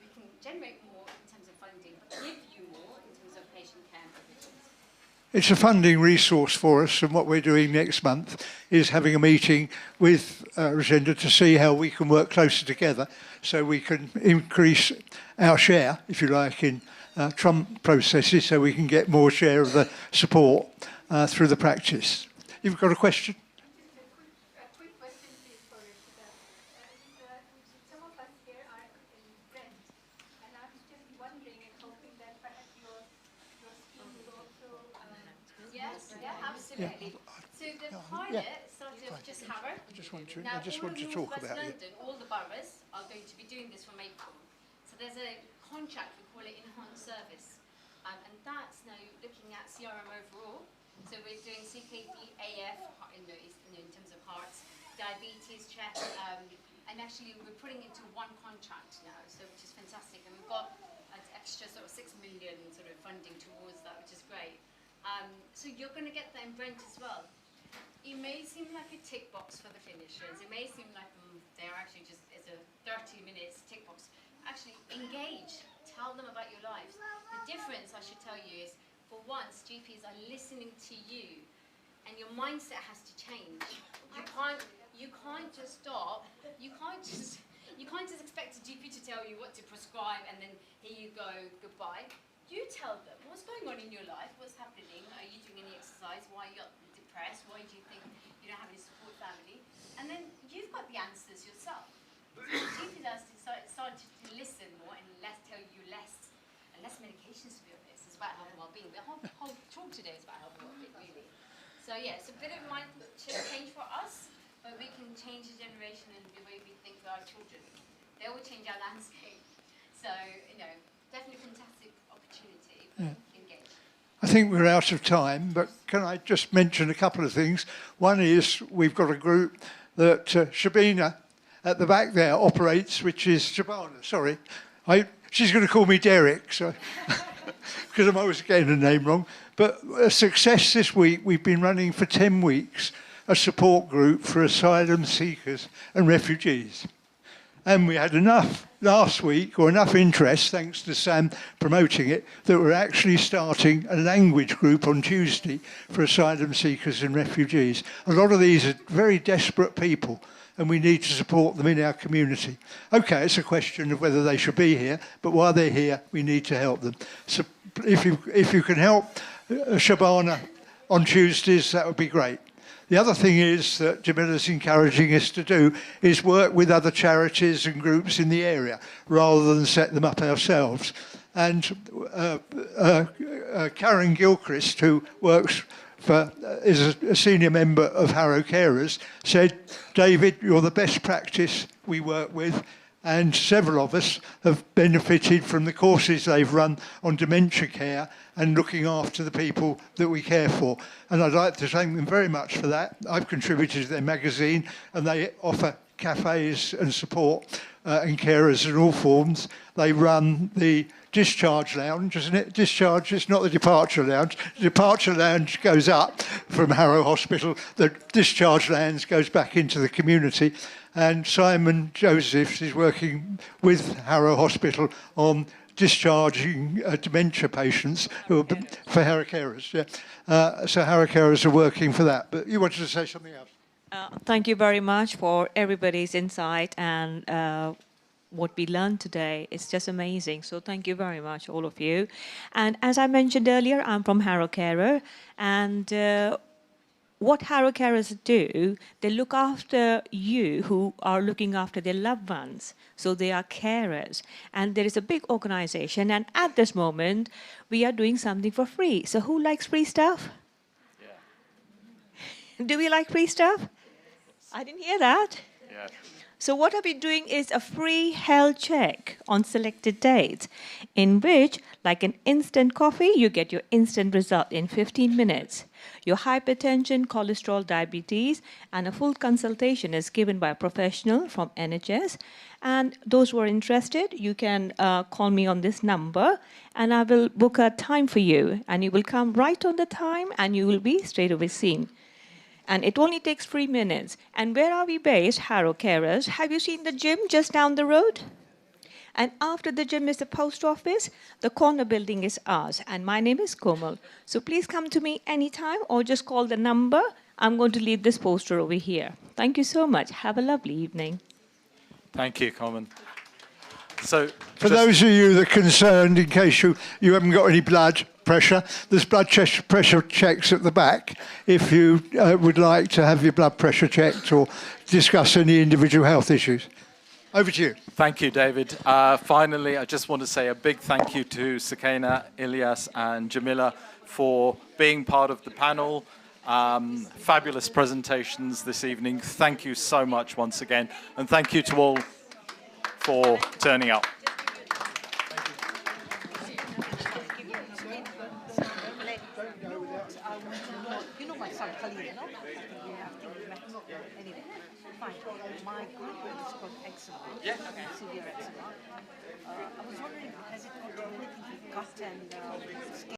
we can generate more in terms of funding, but give you more in terms of patient care and provisions. It's a funding resource for us, and what we're doing next month is having a meeting with Rosenda to see how we can work closer together so we can increase our share, if you like, in Trump processes, so we can get more share of the support through the practice. You've got a question? Absolutely. So the pilot started off just Harrow. I just want to talk about it. London, all the boroughs are going to be doing this from April. So there's a contract, we call it enhanced service. And that's now looking at CRM overall. So we're doing CKD, AF, in terms of hearts, diabetes, chest, and actually we're putting into one contract now, so which is fantastic. And we've got an extra sort of 6 million sort of funding towards that, which is great. So you're going to get that in Brent as well. It may seem like a tick box for the finishers. It may seem like they're actually just, it's a 30 minutes tick box. Actually, engage. Tell them about your lives. The difference, I should tell you, is for once, GPs are listening to you, and your mindset has to change. You can't just stop. You can't just expect a GP to tell you what to prescribe, and then here you go, goodbye. You tell them what's going on in your life, what's happening. Are you doing any exercise? Why are you depressed? Why do you think you don't have any support family? And then you've got the answers yourself. So GPs are starting to listen more and tell you less medications, to be honest. It's about health and well-being. The whole talk today is about health and well-being, really. So yeah, it's a bit of mindset change for us, but we can change the generation and the way we think for our children. They will change our landscape. So, definitely fantastic opportunity. Engage. I think we're out of time, but can I just mention a couple of things? One is we've got a group that Shabina at the back there operates, which is Shabana, sorry. She's going to call me Derek, so because I'm always getting the name wrong. But a success this week, we've been running for 10 weeks a support group for asylum seekers and refugees. And we had enough last week, or enough interest, thanks to Sam promoting it, that we're actually starting a language group on Tuesday for asylum seekers and refugees. A lot of these are very desperate people, and we need to support them in our community. Okay, it's a question of whether they should be here, but while they're here, we need to help them. So if you can help Shabana on Tuesdays, that would be great. The other thing is that Jamila's encouraging us to do is work with other charities and groups in the area rather than set them up ourselves. And Karen Gilchrist, who is a senior member of Harrow Carers, said, David, you're the best practice we work with, and several of us have benefited from the courses they've run on dementia care and looking after the people that we care for. And I'd like to thank them very much for that. I've contributed to their magazine, and they offer cafes and support and carers in all forms. They run the discharge lounge, isn't it? Discharge, it's not the departure lounge. The departure lounge goes up from Harrow Hospital. The discharge lounge goes back into the community. And Simon Josephs is working with Harrow Hospital on discharging dementia patients who are for Harrow Carers. Yeah. So Harrow Carers are working for that. But you wanted to say something else? Thank you very much for everybody's insight and what we learned today. It's just amazing. So thank you very much, all of you. And as I mentioned earlier, I'm from Harrow Carer. And what Harrow Carers do, they look after you who are looking after their loved ones. So they are carers. And there is a big organization. And at this moment, we are doing something for free. So who likes free stuff? Yeah. Do we like free stuff? I didn't hear that. Yeah. So what I'll be doing is a free health check on selected dates, in which, like an instant coffee, you get your instant result in 15 minutes. Your hypertension, cholesterol, diabetes, and a full consultation is given by a professional from NHS. And those who are interested, you can call me on this number, and I will book a time for you. And you will come right on the time, and you will be straight away seen. And it only takes 3 minutes. And where are we based? Harrow Carers. Have you seen the gym just down the road? And after the gym is the post office. The corner building is ours. And my name is Komal. So please come to me anytime or just call the number. I'm going to leave this poster over here. Thank you so much. Have a lovely evening. Thank you, Carmen. So, for those of you that are concerned, in case you haven't got any blood pressure, there's blood pressure checks at the back if you would like to have your blood pressure checked or discuss any individual health issues. Over to you. Thank you, David. Finally, I just want to say a big thank you to Sukaina, Ilyas and Jamila for being part of the panel. Fabulous presentations this evening. Thank you so much once again. And thank you to all for turning up. You know my son Khalid, you know? Anyway, fine. My grandmother is called eczema. Yeah. Okay. Severe eczema. I was wondering, has it got to do anything with gut and skin?